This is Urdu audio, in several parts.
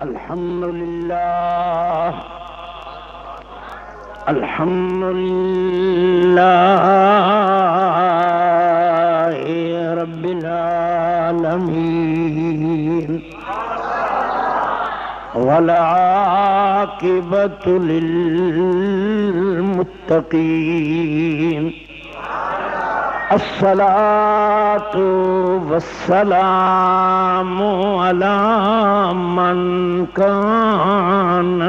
الحمد لله الحمد لله رب العالمين والعاقبة للمتقين الصلاة والسلام على من كان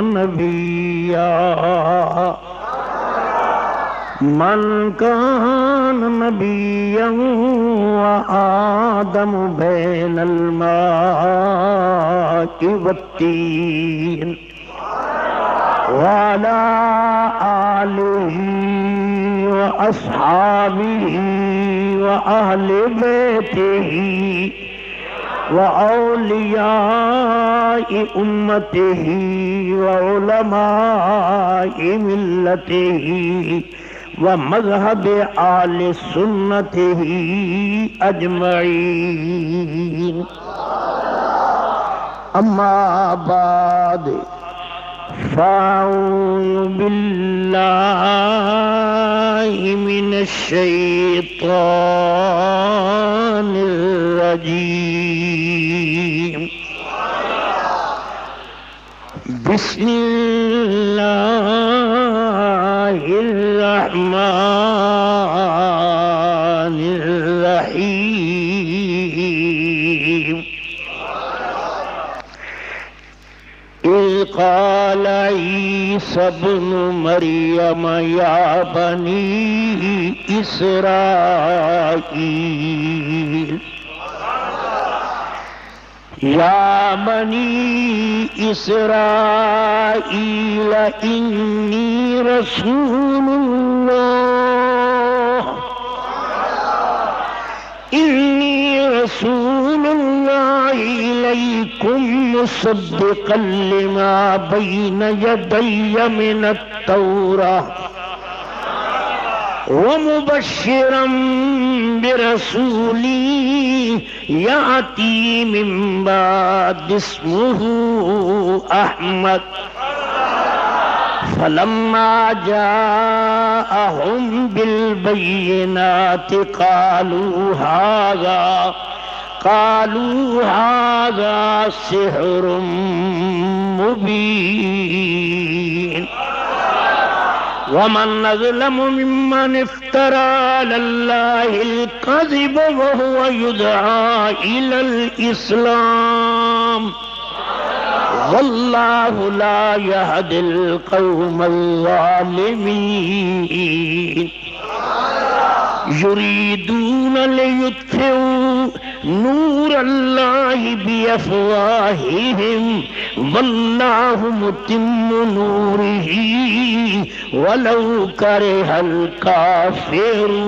نبيا وآدم بين الماء والطين وعلى آله وأصحابه وأهل بيته وأولياء أمته وعلماء ملته ومذهب آل سنته أجمعين. أما بعد فأعوذ بالله من الشيطان الرجيم. بسم الله الرحمن الرحيم. إذ قال عيسى ابن مريم يا بني إسرائيل يا بني إسرائيل إني رسول الله إليكم مصدقا لما بين يدي من التوراة ومبشرا برسول يأتي من بعد اسمه أحمد. فلما جاءهم بالبينات قالوا هذا سحر مبين. ومن أظلم ممن افترى على الله الكذب وهو يدعى إلى الإسلام والله لا يهدي القوم الظالمين. يريدون ليطفئوا نور الله بأفواههم والله متم نوره ولو كره الكافرون.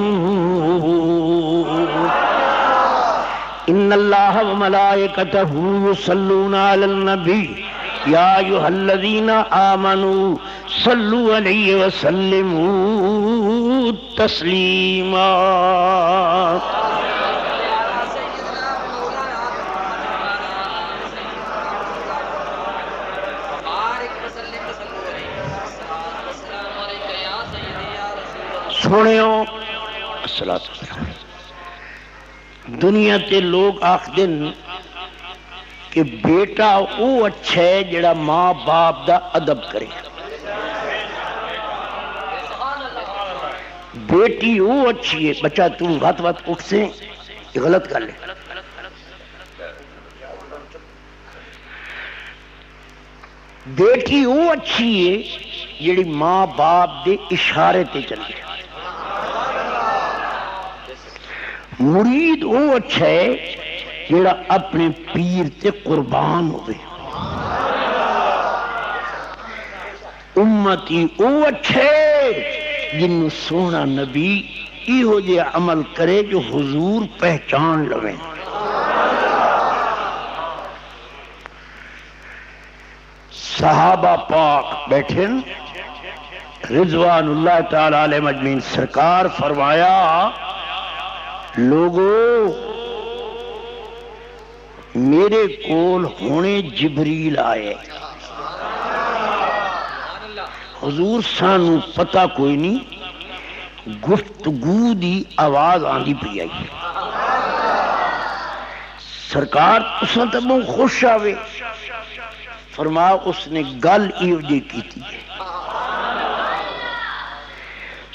إن الله وملائكته يصلون على النبي يا أيها الذين آمنوا صلوا عليه وسلموا تسليما. سنو دنیا تے لوگ آخدن کہ بیٹا وہ اچھا ہے جڑا ماں باپ دا ادب کرے، بیٹی وہ اچھی ہے بچہ تم وقت اٹھ سے غلط کر لے. بیٹی وہ اچھی ہے جڑی ماں باپ دے اشارے تے چلے. مرید وہ اچھا ہے جڑا اپنے پیر تے قربان ہوئے. امتی وہ اچھا ہے جنہوں سونا نبی ایہو جے عمل کرے جو حضور پہچان لویں. صحابہ پاک بیٹھے رضوان اللہ تعالی علیہ مجمعین، سرکار فرمایا لوگو میرے کول ہونے جبریل آئے. حضور سانو پتہ کوئی نہیں، گفتگو دی آواز آندی پئی آئی. سرکار تساں تے بہت خوش آوے. فرما اس نے گل ایو جی کیتی ہے.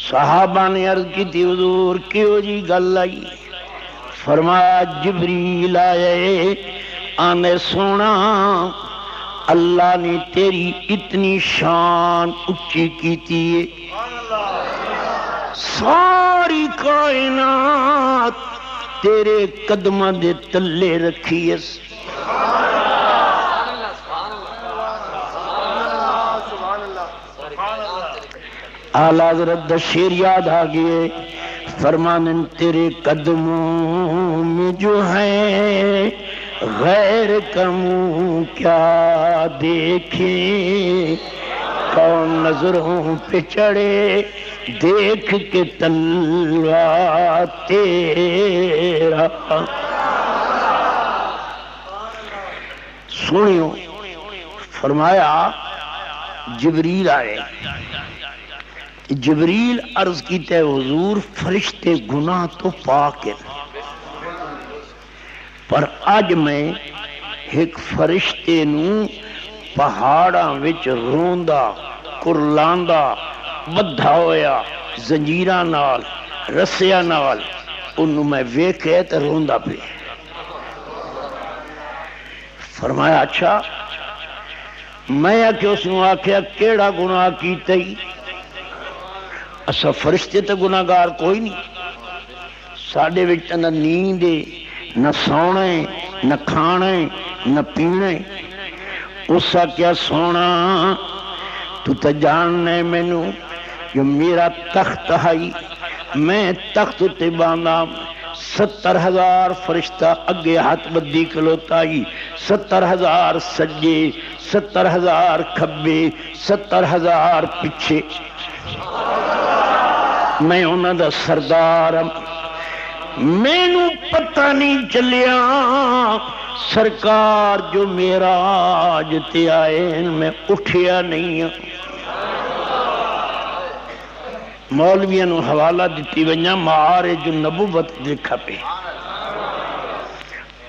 صحابہ نے عرض کی تھی حضور کیوں جی گل آئی؟ فرمایا جبریل آئے آنے سونا اللہ نے تیری اتنی شان اچھی کیتی ہے، ساری کائنات تیرے قدمہ دے تلے رکھی ہے. اعلیٰ حضرت شیر یاد آ گئے. فرمانن تیرے قدموں میں جو ہے غیر کموں کیا دیکھیں، کون نظروں پہ چڑھے دیکھ کے تلوا تیرا. سنیو فرمایا جبریل آئے. جبریل عرض کیتے حضور فرشتے گناہ تو پاک ہیں، پر آج میں ایک فرشتے نو پہاڑاں وچ روندا کرلاندا بدھا ہویا زنجیراں نال رسیاں نال انہوں میں ویکھے تے روندا پہ. فرمایا اچھا. میں کہ اس نے آکھیا کیڑا گناہ کیتے ہی؟ اسا فرشتے تے گناہگار کوئی نہیں، ساڈے وچ نہ نیند نہ سونا نہ کھانا نہ پینا. اسا کیا سونا تو تے جاننے مینوں جو میرا تخت ہے، میں تخت تے باندھا 70,000 فرشتہ اگے ہاتھ بدی کھلوتا ہی، 70,000 سجے 70,000 کھبے 70,000 پیچھے. میں انہاں دا سردار. مینوں پتہ نہیں چلیا سرکار جو معراج تے آئے میں اٹھیا نہیں. مولویاں نو حوالہ دیتی ونجا معارج النبوت دیکھا پہ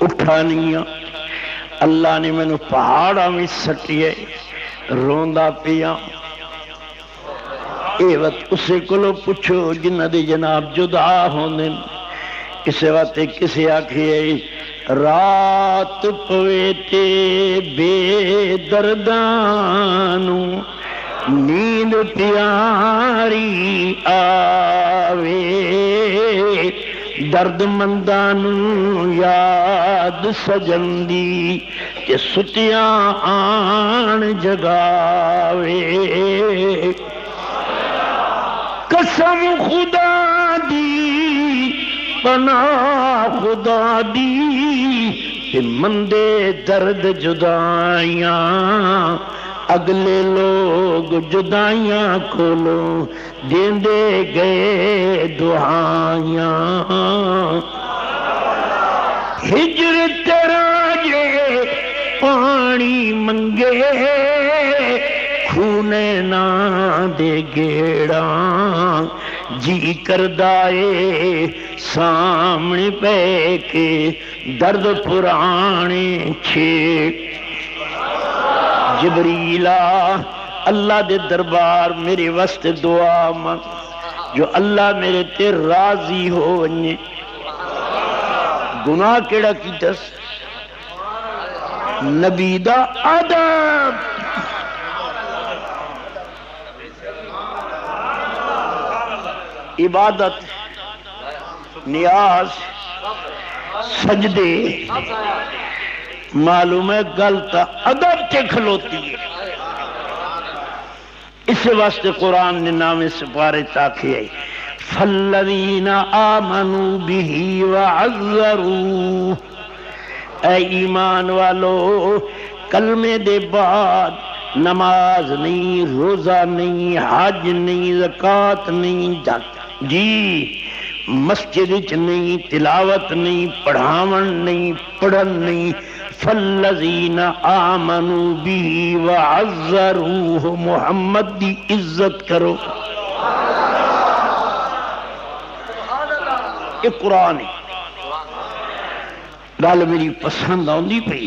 اٹھا نہیں. اللہ نے مینوں پہاڑا میں سٹیے روندا پیا. اے وقت اسے کلو پوچھو جنہ دے جناب جدا ہوندے. اسے وقت کسے آکھئے رات پوے تے بے دردانو نیند پیاری آوے، درد مندانو یاد سجندی کہ ستیاں آن جگاوے. قسم خدا دی پناہ خدا دی کہ مندے درد جدائیاں اگلے لوگ جدائیاں کھولو دیندے گئے دعائیاں. ہجر تیرا جے پانی منگے خونے نہ دے گیڑا، جی کردائے سامنے پہ کے درد پرانے چھیڑ. جبریلا اللہ دے دربار میرے واسطے دعا مانگ جو اللہ میرے تے راضی ہو ونجے. گناہ کیڑا کی دس نبی دا ادب. عبادت نیاز سجدے معلوم ہے گلتا ادب تے کھلوتی ہے. اس واسطے قرآن نے نام سپارے تاکہ ہے فَالَّذِينَ آمَنُوا بِهِ وَعَذَّرُوا. اے ایمان والو کلمے دے بعد نماز نہیں، روزہ نہیں، حج نہیں، زکوٰۃ نہیں، جی مسجد نہیں، تلاوت نہیں، پڑھاون نہیں، پڑھن نہیں، فالذین آمنوا به وعزروه، محمد دی عزت کرو. یہ قرآن ہے. گل میری پسند آندی پئی.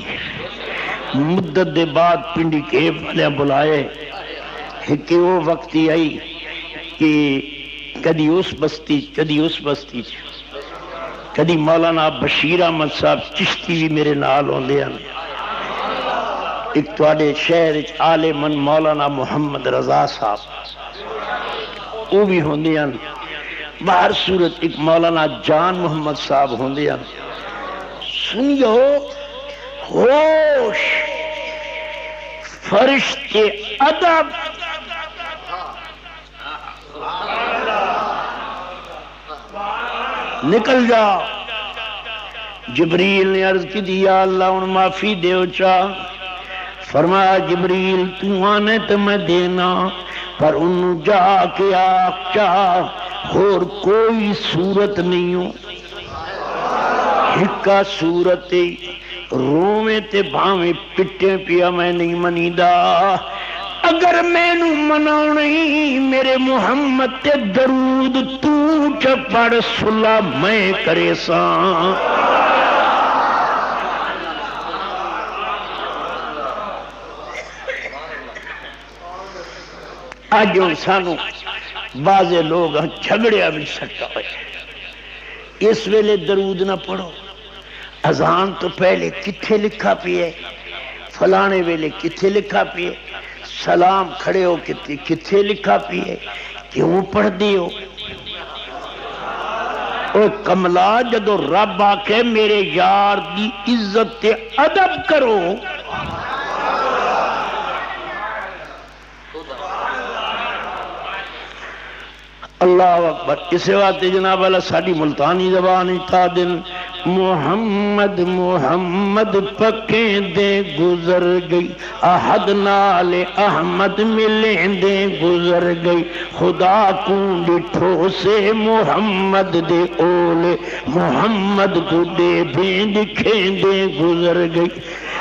مدت دے بعد پنڈی کیب والے بلائے کہ وہ وقت ہی آئی کہ کدی اس بستی کدی اس بستی کدی مولانا بشیر احمد صاحب چشتی بھی میرے نال ہوندے ہیں. ایک تواڈے شہر وچ عالم مولانا محمد رضا صاحب وہ بھی ہوندے ہیں. باہر صورت ایک مولانا جان محمد صاحب ہوندے ہیں. سنیو ہوش فرشتے ادب نکل جا. جبریل نے عرض کی دیا اللہ ان معافی دیو چاہ. فرمایا جبریل تو آنے تو میں دینا پر انہوں جا کے آگ چاہ اور کوئی صورت نہیں ہو. ہکا صورت رومے تے بھاویں پٹے پیا میں نہیں منیدہ. اگر میں نو مناؤ نہیں میرے محمد تے درود تو چپڑ صلح میں کرے ساں. آج سانو بعض لوگ جھگڑیا بھی سکتا ہے. اس ویلے درود نہ پڑھو. اذان تو پہلے کتھے لکھا پیے فلانے ویلے کتھے لکھا پیے. سلام کھڑے ہو کتھے لکھا پیے کیوں پڑھ دیو. او کملا جدو رب آکے میرے یار دی عزت تے ادب کرو اللہ اکبر. اسے واتے جناب والا ساڑھی ملتانی زبان تا دن محمد محمد پکیں دے گزر گئی احد نال احمد ملیں دے گزر گئی. خدا کو ڈٹھو سے محمد دے اولے محمد کو دے دیں دکھیں دے گزر گئی.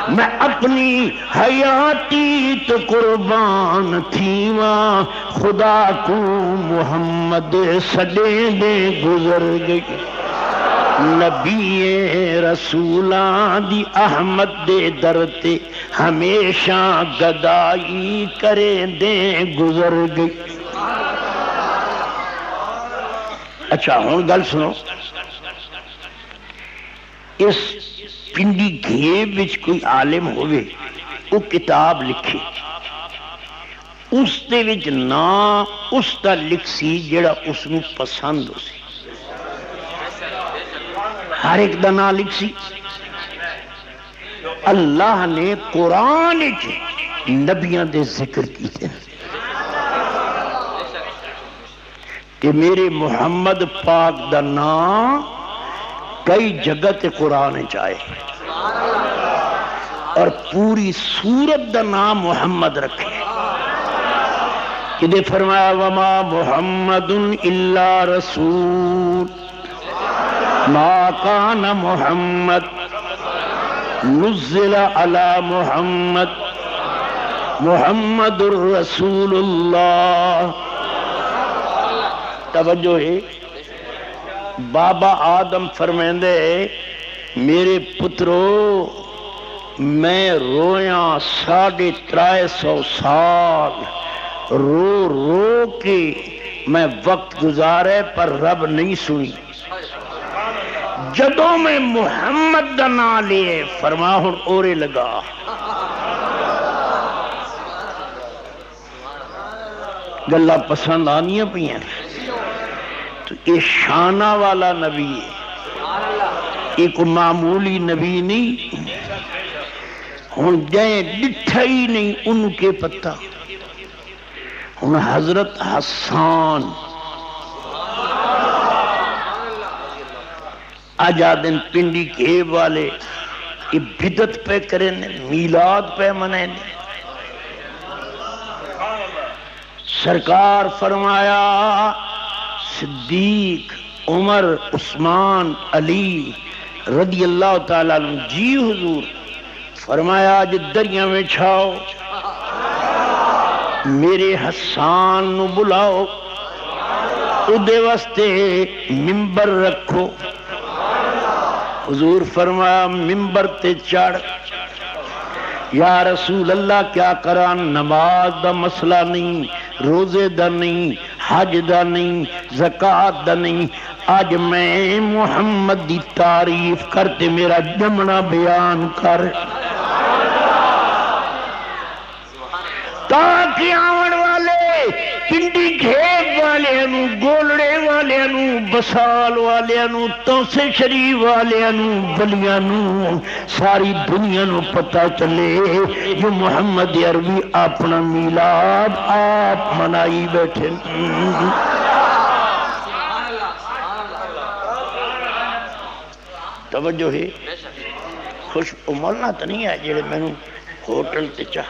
میں اپنی حیاتی تو قربان تھیواں خدا کو محمد سڈے دے گزر گئی. نبی رسولان دی احمد دے درتے ہمیشہ گدائی کرے دے گزر گئی. اچھا ہوں گل سنو. اس پنڈی گھیب وچ کوئی عالم ہوئے وہ کتاب لکھے اس دے وچ نا اس دا لکھ سی جڑا اس نو پسند ہو سی. ہر ایک دا نا لکھ سی. اللہ نے قرآن نبیاں دے ذکر کیتے کہ میرے محمد پاک دا نام کئی جگہ تے قرآن چاہے اور پوری سورت دا نام محمد رکھے. کہ دے فرمایا وما محمد الا رسول ما کان محمد نزل علی محمد محمد الرسول اللہ. توجہ ہے. بابا آدم فرمیندے میرے پترو میں رویاں 350 سال رو رو کے میں وقت گزارے پر رب نہیں سنی. جدوں میں محمد دا نام لیے فرما ہن اورے لگا. گلاں پسند آنیاں پئیاں. تو یہ شانہ والا نبی ہے ایک معمولی نبی نہیں. ہن جائیں ڈٹھا ہی نہیں ان کے پتہ. ہن حضرت حسان آجا دن پنڈی کیب والے یہ بدت پہ کریں میلاد پہ منائیں. سرکار فرمایا صدیق عمر عثمان علی رضی اللہ تعالیٰ عنہ جی حضور فرمایا آج دریا میں چھاؤ، میرے حسان نو بلاؤ، اودے واسطے ممبر رکھو۔ حضور فرمایا ممبر تے چڑھ۔ یا رسول اللہ کیا کران؟ نماز دا مسئلہ نہیں، روزے دا نہیں، حج دا نہیں، زکوٰۃ دا نہیں، آج میں محمد دی تعریف کرتے میرا جمنا بیان کر، تاکہ آون والے پنڈی گھیب والے گولڑے والے بسال والے توسے شریف والے بلیاں ساری دنیا نو پتہ چلے جو محمد عربی اپنا میلاد آپ منائی بیٹھے۔ توجہ ہے، خوش مولنا تو نہیں ہے جڑے میں ہوٹل تے چاہ،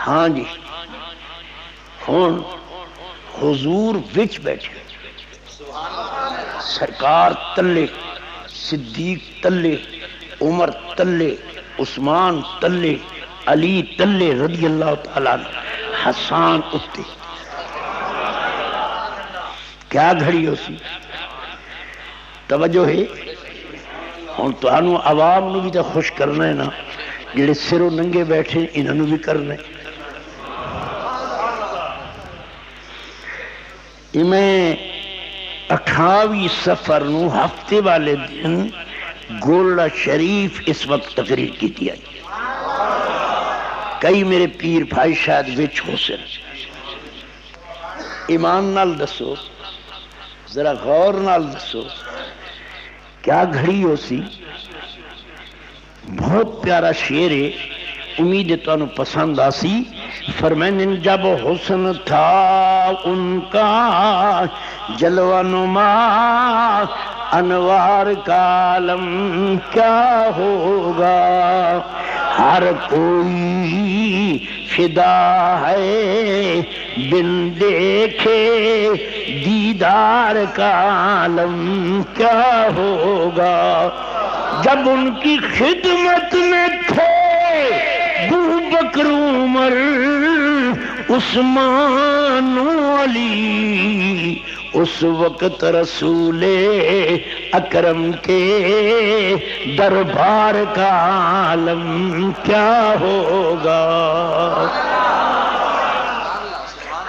ہاں جی ہون حضور وچ بیٹھے، سرکار تلے، صدیق تلے، عمر تلے، عثمان تلے، علی تلے رضی اللہ تعالیٰ عنہ، حسان اتے، کیا گھڑی ہو سی؟ توجہ ہے، ہون تو آنو عوام نو بھی تو خوش کرنا ہے نا، جڑے سروں ننگے بیٹھے انہوں نے بھی کرنے۔ میں 28 سفر نو ہفتے والے دن گولڑا شریف اس وقت تقریر کی تھی آئی، کئی میرے پیر بھائی شاید وچ ہو سن۔ ایمان نال دسو، ذرا غور نال دسو کیا گھڑی ہو سی؟ بہت پیارا شعر ہے، امید ہے تو انہوں پسند آسی۔ فرمائن جب حسن تھا ان کا جلوہ نما، انوار کا عالم کیا ہوگا، ہر کوئی فدا ہے بن دیکھے دیدار کا عالم کیا ہوگا۔ جب ان کی خدمت میں تھے ابوبکر عمر عثمان و علی، اس وقت رسول اکرم کے دربار کا عالم کیا ہوگا۔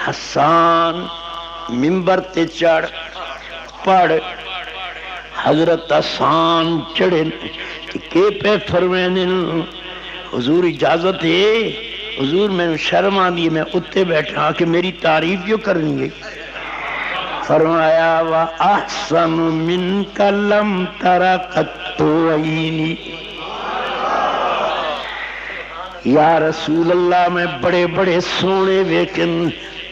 حسان ممبر تے چڑھ پڑھ، حضرت حسان چڑھے کہ پہ فرمائنے حضور اجازت ہے، حضور میں شرم آندی میں اتے بیٹھا کہ میری تعریف جو کرنی ہے۔ فرمایا وَأَحْسَنُ مِنْكَ لَمْ تَرَ قَطُّ عَيْنِي، یا رسول اللہ میں بڑے بڑے سونے ویکن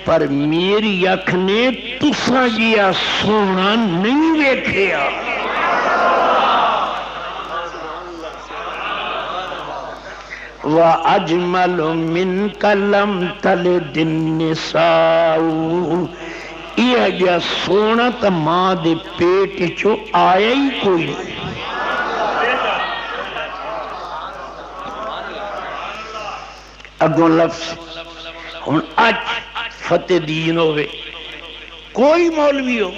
پر میری اکھ نے تساں جیا سونا نہیں ویکھیا۔ وَأَجْمَلُ مِنْكَ لَمْ تَلِدِ النِّسَاءُ، یہ جا سونا تا ماں دے پیٹ چو آیا ہی کوئی نہیں۔ اگوں لفظ ہن اج فتح دین ہوئے کوئی مولوی ہو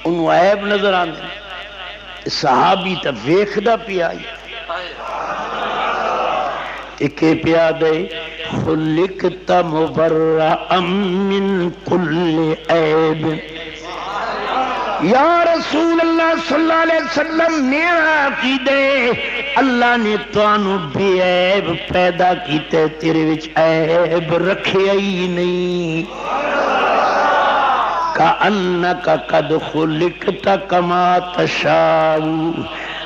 انہوں عیب نظر آنے، صحابی تا ویکھدا پیا آئی اکے پیا دے خلقت مبرأ من کل عیب، یا رسول اللہ صلی اللہ علیہ وسلم میرا عقیدے اللہ نے توانو بے عیب پیدا کیتے، تیرے وچ عیب رکھے ہی نہیں۔ کأنک قد خلقت کما تشاء،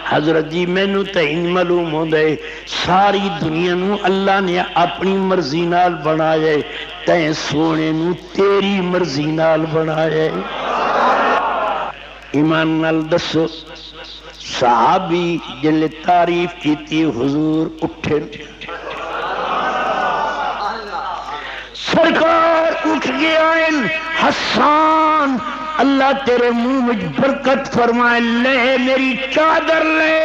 حضرت جی میں نو تین معلوم ہو دے ساری دنیا نو اللہ نے اپنی مرضی نال بنایا، تین سونے نو تیری مرضی نال بنایا۔ ایمان نال دسو، صحابی جلے تعریف کیتی حضور اٹھے، سرکار اٹھ گیا، حسان اللہ تیرے منہ میں برکت فرمائے، لے میری چادر لے۔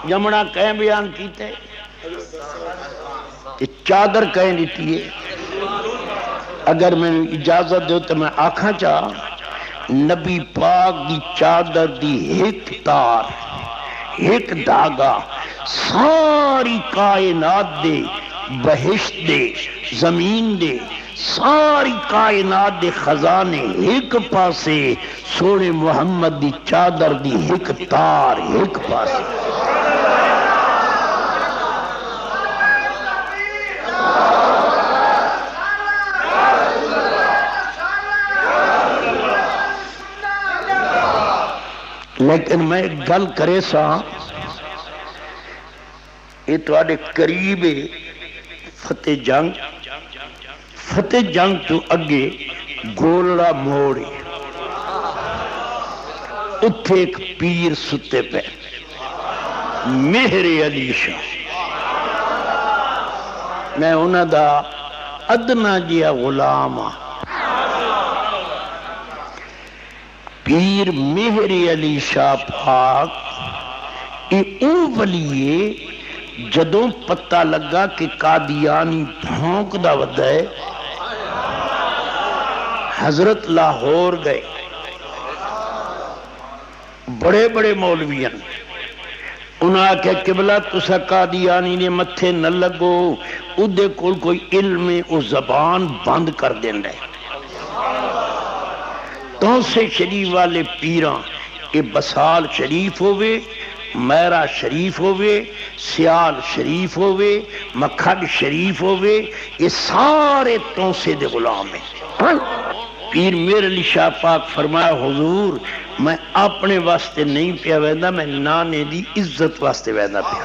جمنا کہیں بیان کیتے چادر کہیں دیتی ہے. اگر میں اجازت دو تو میں آکھاں چاہ نبی پاک دی چادر دی ایک تار ایک دھاگا ساری کائنات دے بہشت دے زمین دے ساری کائنات دے خزانے ایک پاسے سونے محمد دی چادر دی ایک تار ایک پاسے. لیکن میں گل کرے سا یہ تواڈے قریب فتح جنگ تو اگے گولڑا موڑی اتھے ایک پیر ستے پہ مہر علی شاہ. میں انہاں دا ادنا جیا غلام ہاں. پیر مہر علی شاہ پاک او ولیے جدوں پتہ لگا کہ قادیانی بھونک دا ودا ہے حضرت لاہور گئے. بڑے بڑے مولویان انہاں کہ قبلہ تسا قادیانی نے متھے نہ لگو اودے کول کوئی علم او زبان بند کر دین رہے. تو سے شریف والے پیران یہ بسال شریف ہوئے میرا شریف ہوئے سیال شریف ہوئے مکھڈ شریف ہوئے یہ سارے تونسے دے غلام ہیں. پیر میر علی شاہ پاک فرمایا حضور میں اپنے واسطے نہیں پیا ویندہ میں نانے دی عزت واسطے ویندہ پیا.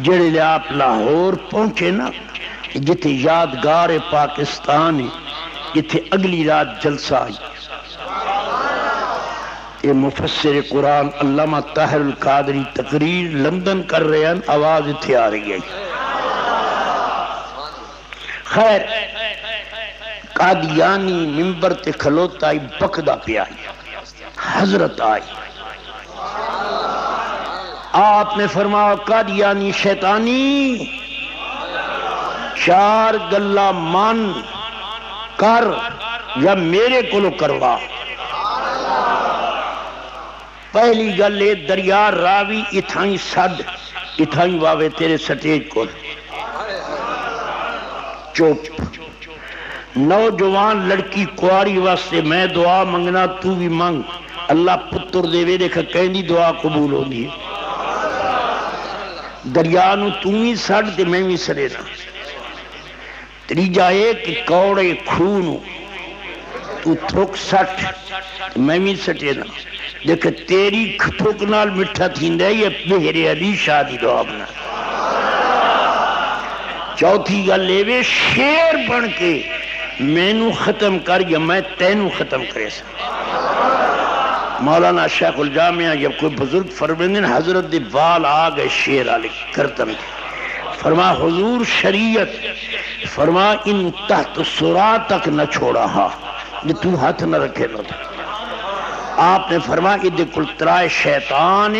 جڑے لے آپ لاہور پہنچے نا جتے یادگار پاکستان جتے اگلی رات جلسہ آئی. یہ مفسر قرآن علامہ طاہر القادری تقریر لندن کر رہے ہیں آواز اتھے آ رہی ہے. خیر قادیانی منبر تے کھلوتا آئی بکدہ پہ آئی حضرت آئی. آپ نے فرمایا قادیانی شیطانی چار گلہ مان کر یا میرے کولو کروا. پہلی گلے دریا راوی اتھائیں سڈ اتھائیں واوے تیرے سٹیج کو چوپ. نوجوان لڑکی کواری واسطے میں دعا منگنا تو بھی منگ اللہ پتر دے وے دیکھا کہندی دعا قبول ہو دی. دریا نو تو ہی سڈ تے میں بھی سڑے نا. تریجا ہے کہ کوڑے خونو تو تھوک سٹ میں بھی سٹے نا. دیکھ تیری تھوک نال مٹھا تھیندہ یہ مہر علی شاہ دی دعا بنا. چوتھی گل لیوے شیر بن کے میں نو ختم کر یا میں تینو ختم کرے سا. مولانا شیخ الجامعہ جب کوئی بزرگ فرمندن حضرت دی بال آگئے شیر آلے کرتم کے فرما حضور شریعت فرما ان تحت سرا تک نہ چھوڑا ہا جو تو ہاتھ نہ رکھے نہ تھا. آپ نے فرما ادھے کل ترائے شیطان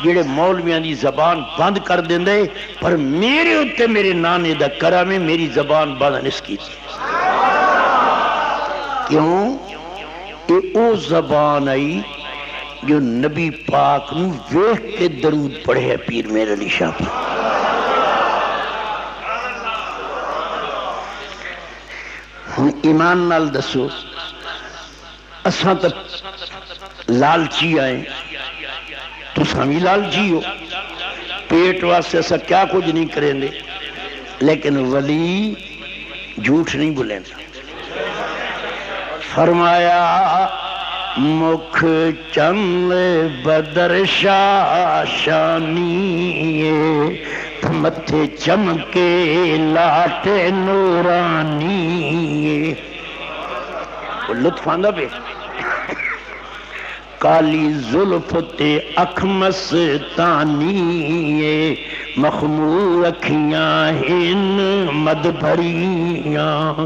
جڑے مولویاں دی زبان بند کر دیں دے پر میرے اتے میرے نانے دا کرا میں میری زبان بند نس کی تھی. کیوں؟ کہ او زبان آئی جو نبی پاک نو ویخ کے درود پڑھے ہے پیر میر علی شاہ پاک. ایمان نال دسو اساں تک لالچی آئے تو سامی لالچی ہو پیٹ واسطے ایسا کیا کچھ نہیں کریں دے لیکن ولی جھوٹ نہیں بولیں. فرمایا مکھ چند بدر شاشانی متھے چمکے لاٹ نورانی. لطف آندہ پہ کالی ظلف تے اکھ مستانی مخمور اکھیاں ہن مد بھریاں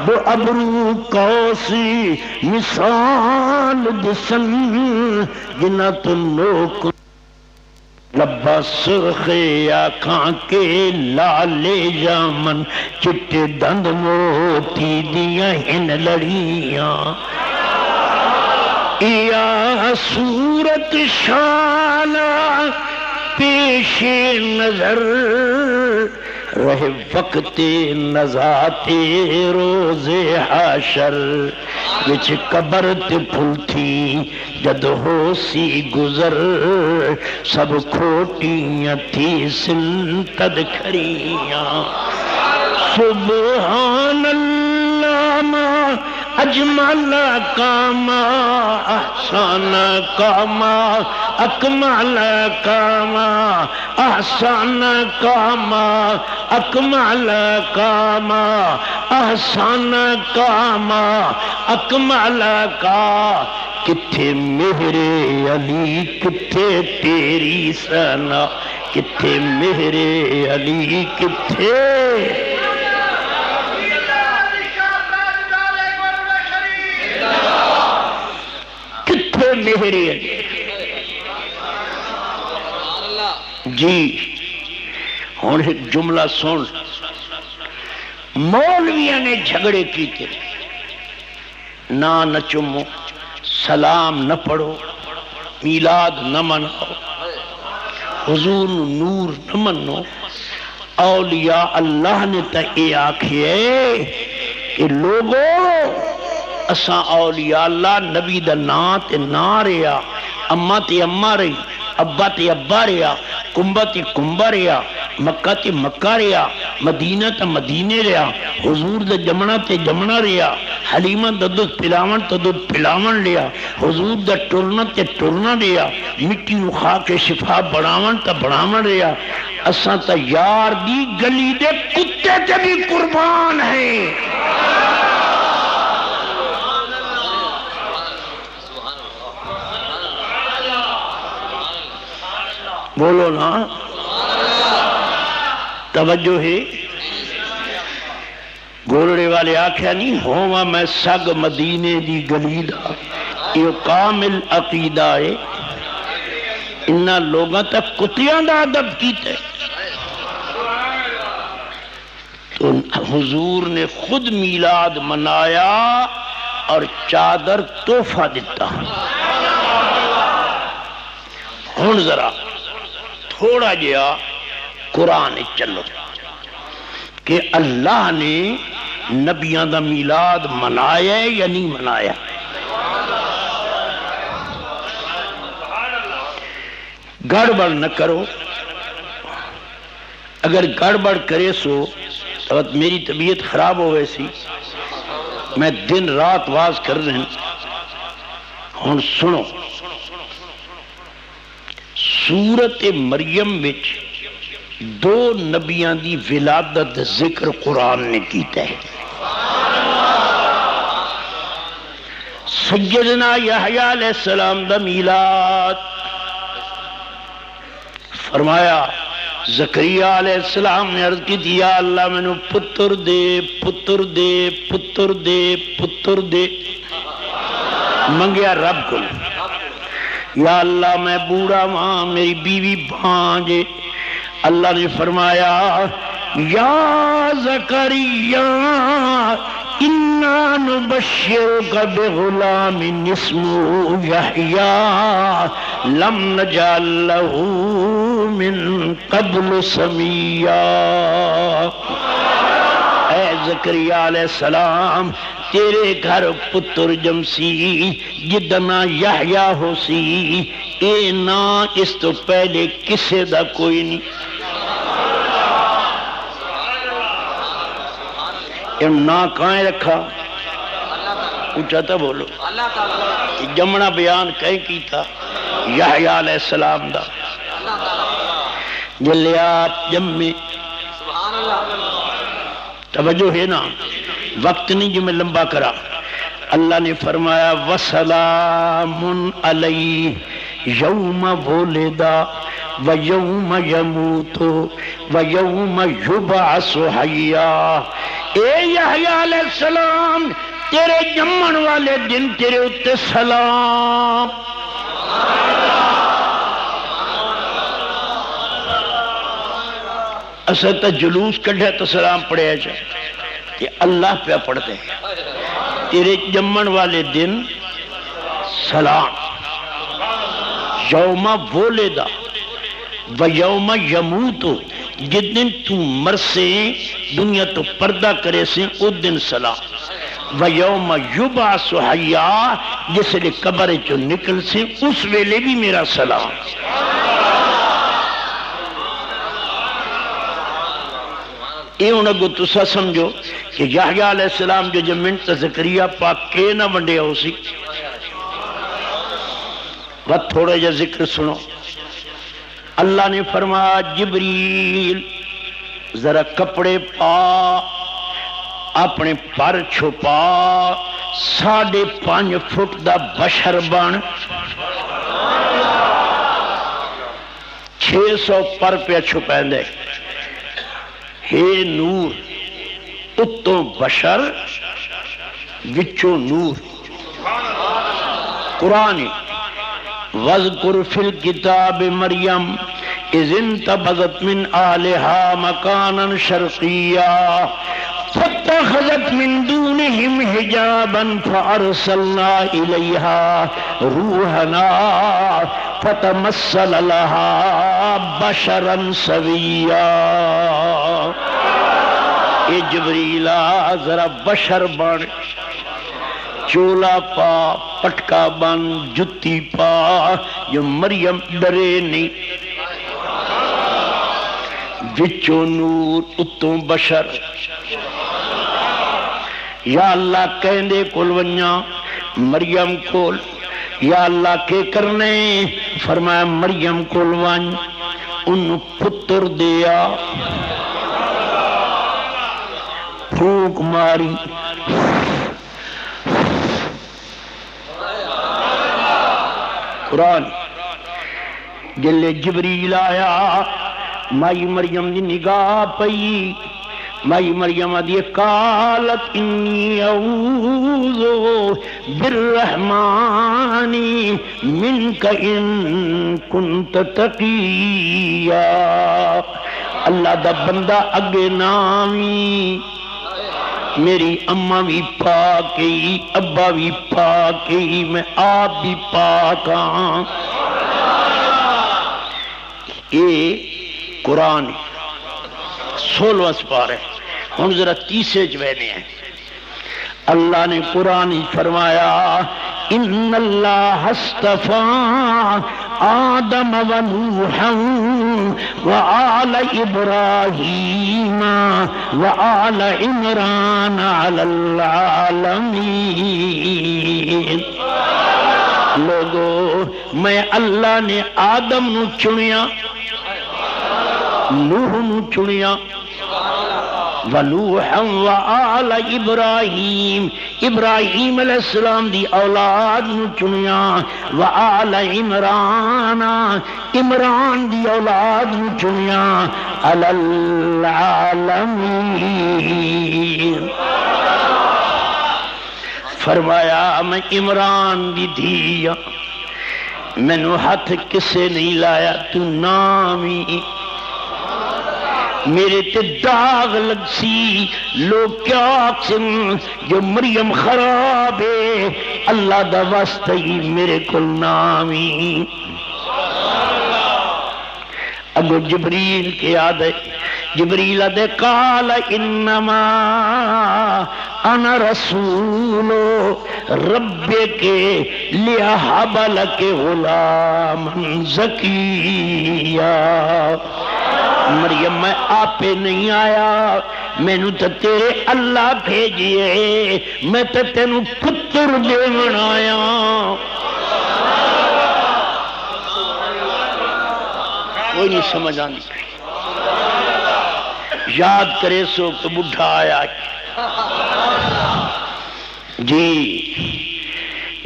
دو ابرو کوسی مثال دسن جنہ تو نوک لبا سرخ آنکھاں کے لالے جامن چٹے دند موتی دیاں ہن لڑیاں یا صورت شانہ پیش نظر رہ وقت نزات روز حاشر وچ قبر تے پھل تھی جد ہو سی گزر سب کھوٹیاں تھی سنتد کھریاں سبحان اللہ ما اجمل کاما احسان کاما اکمل کاما احسان کاما اکمل کاما احسان کاما اکمل کا کتھے میرے علی کتھے تیری ثنا کتھے میرے علی کتھے میرے جی ہوں ایک جملہ سن مولویاں نے جھگڑے کیتے نہ چمو سلام نہ پڑھو میلاد نہ مناؤ حضور نور نہ منو اولیاء اللہ نے تا اے آکھے کہ لوگوں اساں اولیاء اللہ نبی دا نام تے نا رہا اماں تے اماں رہی ابا تے ابا رہا کنبہ تے کنبہ رہا مکہ تے مکہ رہا مدینہ تے مدینے رہا حضور دا جمنا تے جمنا رہا حلیمہ دا دودھ پلاون تے دودھ پلاون رہا حضور دا ٹرنا تے ٹرنا رہا مٹی نو کھا کے شفا بڑھاون تے بڑھاون رہا اساں تا یار دی گلی دے کتے تے بھی قربان ہیں بولو نا توجہ ہے گولڑے والے آکھیا نہیں ہوا میں سگ مدینے دی گلی دا یہ کامل عقیدہ ہے انہاں لوگاں تک کتیاں دا ادب کیتے تو حضور نے خود میلاد منایا اور چادر تحفہ دیتا ہن ذرا تھوڑا جیا قرآن چلو کہ اللہ نے نبیان دا میلاد منایا ہے یا نہیں منایا گڑبڑ نہ کرو اگر گڑبڑ کرے سو تو میری طبیعت خراب ہو ویسی میں دن رات واز کر رہے ہیں ہن سنو سورت مریم وچ دو نبیاں دی ولادت ذکر قرآن نے کیتا ہے سیدنا یحییٰ علیہ السلام دا میلاد فرمایا زکریا علیہ السلام نے عرض کی دیا اللہ میں نے پتر دے پتر دے پتر دے پتر دے منگیا رب کو یا اللہ میں بوڑھا ماں میری بیوی بھانجے اللہ نے فرمایا یا زکریا اِنَّا نُبَشِّرُكَ بِغُلَامٍ اسْمُهُ یحییٰ لَمْ نَجْعَل لَّهُ مِن قَبْلُ سَمِیًّا اے زکریا علیہ السلام تیرے گھر پتر جمسی جدنا یحییٰ ہو سی اے نا اس تو پہلے کسے دا کوئی نہیں نا کائیں رکھا اونچا تھا بولو جمنا بیان کہیں کی تھا یحییٰ علیہ السلام دا جلے آپ جمے توجہ ہے نا وقت نہیں جو میں لمبا کرا اللہ نے فرمایا وَسَلَامٌ عَلَيْهِ يَوْمَ وُلِدَ وَيَوْمَ يَمُوتُ وَيَوْمَ يُبْعَثُ حَيًّا اے یحییٰ علیہ السلام تیرے جمن والے دن تیرے اتے سلام. اسا تا جلوس کڑھے تو سلام پڑھے جائے کہ اللہ پہ پڑھتے ہیں تیرے جمن والے دن سلام. یوم وولدا و یوم یموتو جس دن تو مر سے دنیا تو پردہ کرے سے اس دن سلام. و یوم یبعث حیا جس لئے قبر جو نکل سے اس ویلے بھی میرا سلام. یہ انہوں تسا سمجھو کہ یحییٰ علیہ السلام جو منت زکریا پاک کے نہ ونڈے ہو سی. بات تھوڑا جا ذکر سنو. اللہ نے فرمایا جبریل ذرا کپڑے پا اپنے پر چھپا 5.5 فٹ دا بشر بن 600 پر پہ چھپے دے. ہے نور اتوں بشر وچوں نور. قرآن وَاذْكُرْ فِي الْكِتَابِ مَرْيَمْ إِذِ انْتَبَذَتْ مِنْ آلِهَا مَكَانًا شَرْقِيًّا فَاتَّخَذَتْ مِنْ دُونِهِمْ حِجَابًا فَأَرْسَلْنَا إِلَيْهَا رُوحَنَا فَتَمَثَّلَ لَهَا بَشَرًا سَوِيًّا. اے جبریل ذرا بشر بن چولا پا پٹکا بن جتی پا جو مریم ڈرے نہیں وچوں نور اتوں بشر. یا اللہ کہندے کول ونجا مریم کول یا اللہ کے کرنے فرمایا مریم کول ون ان پتر دیا پھونک ماری قرآن جلے جبریل آیا مائی مریم دی نگاہ پئی مائی مریم دی قالت انی اعوذ بالرحمن منک ان کنت تقیا. اللہ دا بندہ اگے نامی میری اماں بھی پاک ہی ابا بھی پاک ہی میں آپ بھی پاک ہاں. یہ قرآن 16واں سپارہ ہے. ہن ذرا 30 جوینے ہیں. اللہ نے قرآن فرمایا ان اللہ اصطفیٰ آدم و نوحا و آل ابراہیم و آل عمران علی العالمین. لوگو میں اللہ نے آدم نو چنیا نوح نو چنیا ونوحا وآل ابراہیم ابراہیم علیہ السلام دی اولاد نو چنیا وآل عمران عمران دی اولاد نو چنیا علی العالمین. فرمایا میں عمران دی دھیا مینو ہاتھ کسے نہیں لایا تو نامی میرے تے داغ لگ سی. لوگ کیا آکسن جو مریم خراب ہے اللہ دا واسطہ ہی میرے کل نامی. اگو جبریل کے یاد ہے جبریل آدھے قال انما انا رسول رب کے لیہب لک غلاما زکیا. مریم میں آپے نہیں آیا میں نو تا تیرے اللہ بھیجئے میں تا تینو پتر دیون آیا. کوئی نہیں سمجھ آنی یاد کرے سو کہ بڑھا آیا جی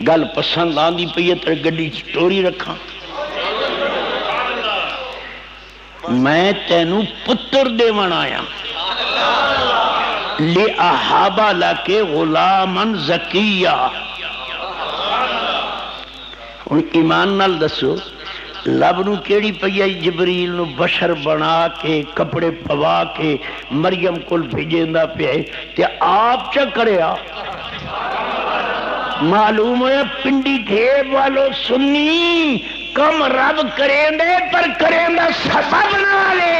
گل پسند آندی پئی تر گڈی سٹوری رکھاں. میں تینو پتر دیون آیا لِأَحَبَ لَكَ غُلَامًا زَكِيًّا. ہن ایمان نال دسو لب نو کیڑی پئی ہے جبریل نو بشر بنا کے کپڑے پوا کے مریم کول بھیجیندا پیا تے آپ چا کریا. معلوم ہوا پنڈی ڈھیب والو سنی کم رب کریں دے پر کریں دا سبب نہ لے.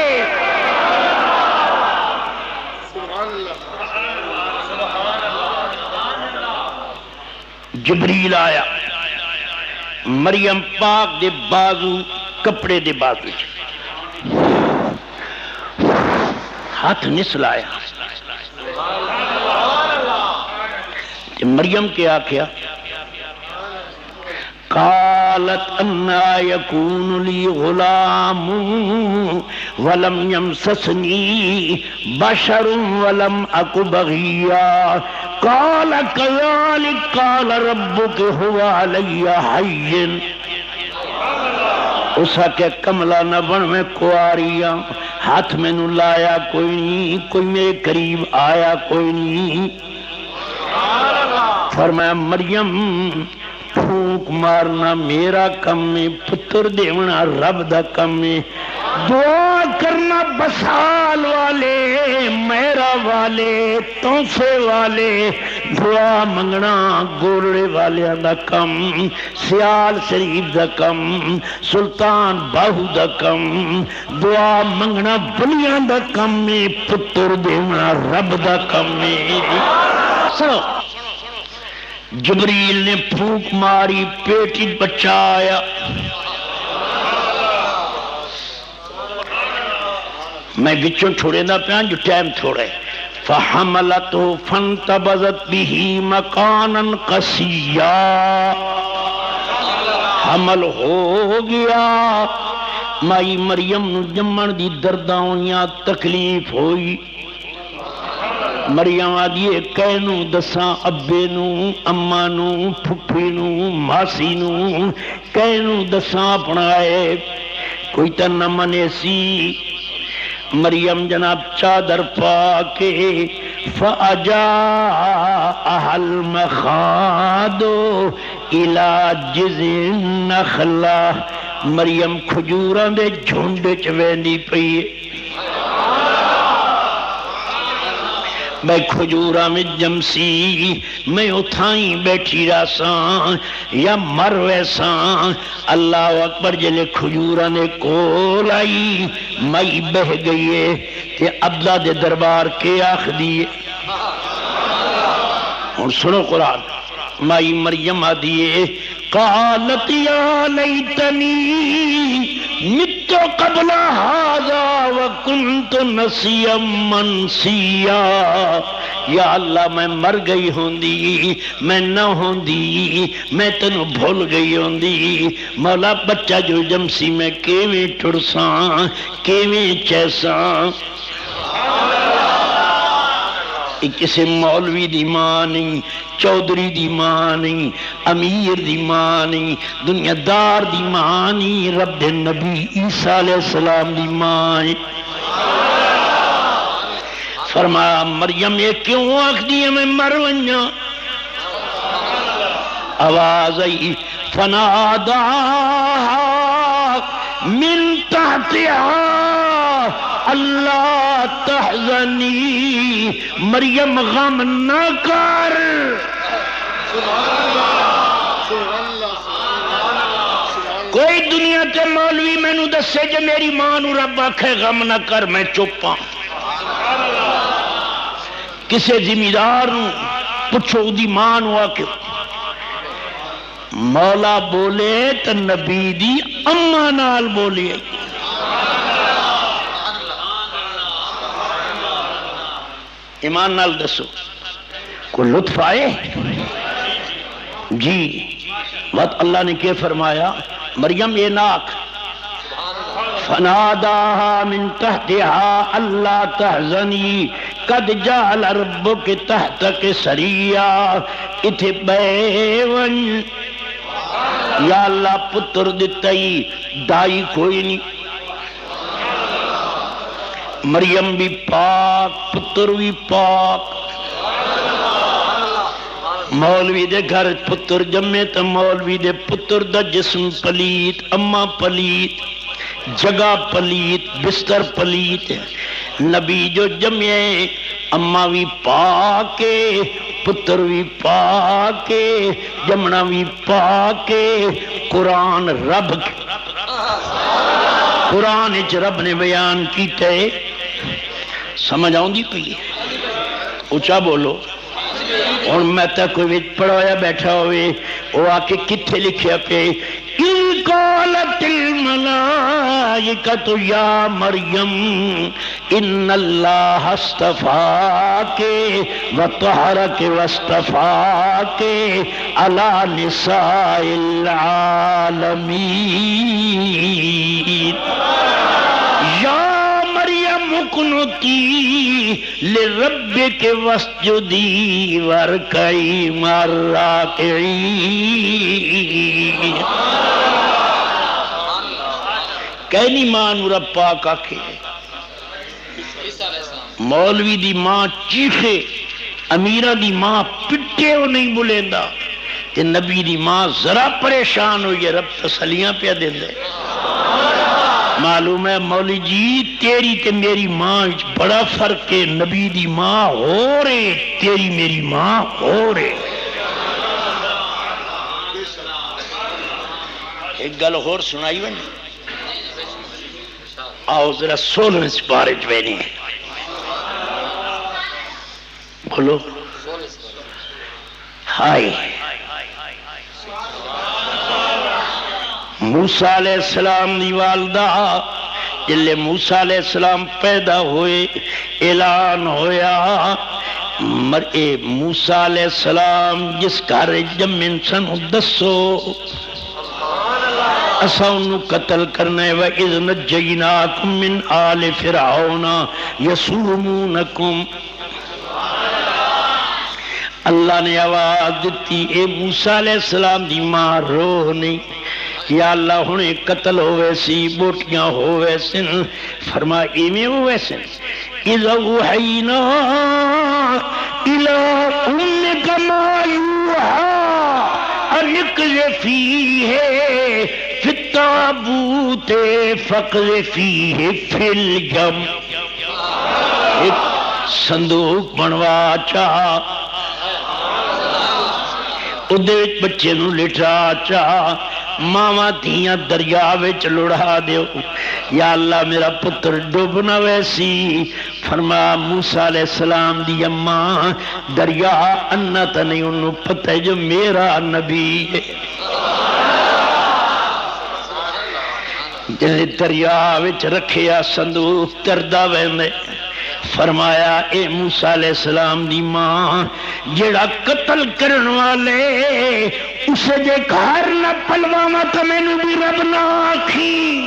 جبریل آیا مریم پاک دے بازو کپڑے دے بازو ہاتھ نسلایا. مریم کے آکھیا قالت انا یکون لی غلام ولم یمسسنی بشر ولم اک بغیا قال کذالک قال ربک هو علی حین. اسا کہ کملا نہ بن میں کواریا ہاتھ میں نو لایا کوئی نہیں کوئی میرے قریب آیا کوئی نہیں. فرمایا مریم پھونک مارنا میرا کم ہے پتر دیونا رب دا کم ہے. دعا کرنا بسال والے میرا والے تونسے والے دعا منگنا گولڑے والے دا کم سیال شریف دا کم سلطان باہو دا کم دعا منگنا بلیاں دا کم ہے پتر دیونا رب دا کم ہے. سنو جبریل نے پھونک ماری پیٹی بچہ آیا. میں بچوں چھوڑے نہ پیان جو ٹائم تھوڑے. فحملتو فانتبذت به مکانا قصیا. حمل ہو گیا مائی مریم نو جمن دی درداؤنیاں تکلیف ہوئی. مریم آدھیے کہنو دساں ابے نو اماں نو پھپھی نو ماسی نو کہنو دساں اپنائے کوئی تا نہ منے سی. مریم جناب چادر پاکے فَأَجَاءَهَا الْمَخَاضُ إِلَى جِذْعِ النَّخْلَةِ. مریم کھجوراں دے جھنڈ چ ویندی پئی میں کھجورا میں جمسی میں اتھائیں بیٹھی راساں یا مر ویساں. اللہ اکبر جلے کھجورا نے کول آئی مائی بہ گئیے تے عبدہ دے دربار کے آخ دیئے. اور سنو قرآن مائی مریم آدھیے قالت یا لیتنی مت قبل هذا وکنت نسیا منسیا. یا اللہ میں مر گئی ہوندی میں نہ ہوندی میں تینوں بھول گئی ہوندی. مولا بچہ جو جمسی میں کیویں ٹرساں کیویں چیساں. کسی مولوی دی ماں نہیں چودھری دی ماں نہیں امیر دی ماں نہیں دنیا دار دی ماں نہیں رب نبی عیسیٰ علیہ السلام دی ماں. فرمایا مریم یہ کیوں آکھ دی میں مر ونجا. آواز آئی فناداہا من تحتہا اللہ تحزنی. مریم غم نہ کر. کوئی دنیا تے مولوی میں نو دسے جے میری ماں نو رب آکھے غم نہ کر میں چپاں. کسے زمیندار نو پچھو دی ماں نو آکھے مولا بولے تو نبی دی اماں نال بولے. ایمان نال دسو کوئی لطف آئے جی. وقت اللہ نے کیا فرمایا مریم یہ ناک فناداها من تحتها اللہ تحزنی قد جعل ربک تحتک سریا. اتھے بیون یا اللہ پتر دتائی دائی کوئی نہیں مریم بھی پاک پتر بھی پاک مولوی دے گھر پتر جمے تو مولوی دے پتر دا جسم پلیت اما پلیت جگہ پلیت بستر پلیت نبی جو جمے اما بھی پاکے پتر بھی پاکے جمنا بھی پاکے قرآن رب قرآن اچ رب نے بیان کیتے سمجھ آؤں دی پئی اچھا بولو اور میں تا کوئی پڑھایا بیٹھا ہوئے وہ آکے کتھے لکھیا پہ اِن قالت الملائکۃ یا مریم ان اللہ اصطفاک وطہرک واصطفاک علی نساء العالمین یا مریم اقنتی لربک واسجدی وارکعی مع الراکعین کہنی ماں نو رب پاک آکھے مولوی دی ماں چیخے امیرہ دی ماں پٹے ہو نہیں بلیندہ کہ نبی دی ماں ذرا پریشان ہو یہ رب تسلیاں پہ دے دے معلوم ہے مولی جی تیری تے میری ماں بڑا فرق ہے نبی دی ماں ہو رہے تیری میری ماں ہو رہے ایک گل اور سنائی بنی آؤ ذرا 16 سپارے جوینے بولو ہائی موسیٰ علیہ السلام دی والدہ جلے موسیٰ علیہ السلام پیدا ہوئے اعلان ہویا موسیٰ علیہ السلام جس گھر جمن سن دسو اسا انہوں قتل کرنے وَإِذْ نَجَّيْنَاكُمْ مِنْ آلِ فِرْعَوْنَ يَسُومُونَكُمْ اللہ نے آواز دیتی اے موسیٰ علیہ السلام دی ماں رو نہیں یا اللہ انہیں قتل ہوئے سی بوٹیاں ہوئے سن فرما ایمیں ہوئے سن اِذَا وُحَيْنَا إِلَىٰ أُمِّكَ مَا يُوحَىٰ اَنِقْذِفِيهِ فِي التَّابُوتِ فَاقْذِفِيهِ فِي الْيَمِّ ایک صندوق بنوا چاہ ادھے بچے نو لٹا چاہ ماما تیاں دریا وچ لڑا دیو یا اللہ میرا پتر ڈوبنا ویسی فرما موسیٰ علیہ السلام دی اماں دریا انت نہیں انہوں پتہ جو میرا نبی ہے جنہیں دریا وچ رکھیا صندوق تردہ ویندے فرمایا اے موسیٰ علیہ السلام دی ماں جڑا قتل کرن والے اسے جے گھر نہ پلواما تو میں نو بھی رب نہ آکھی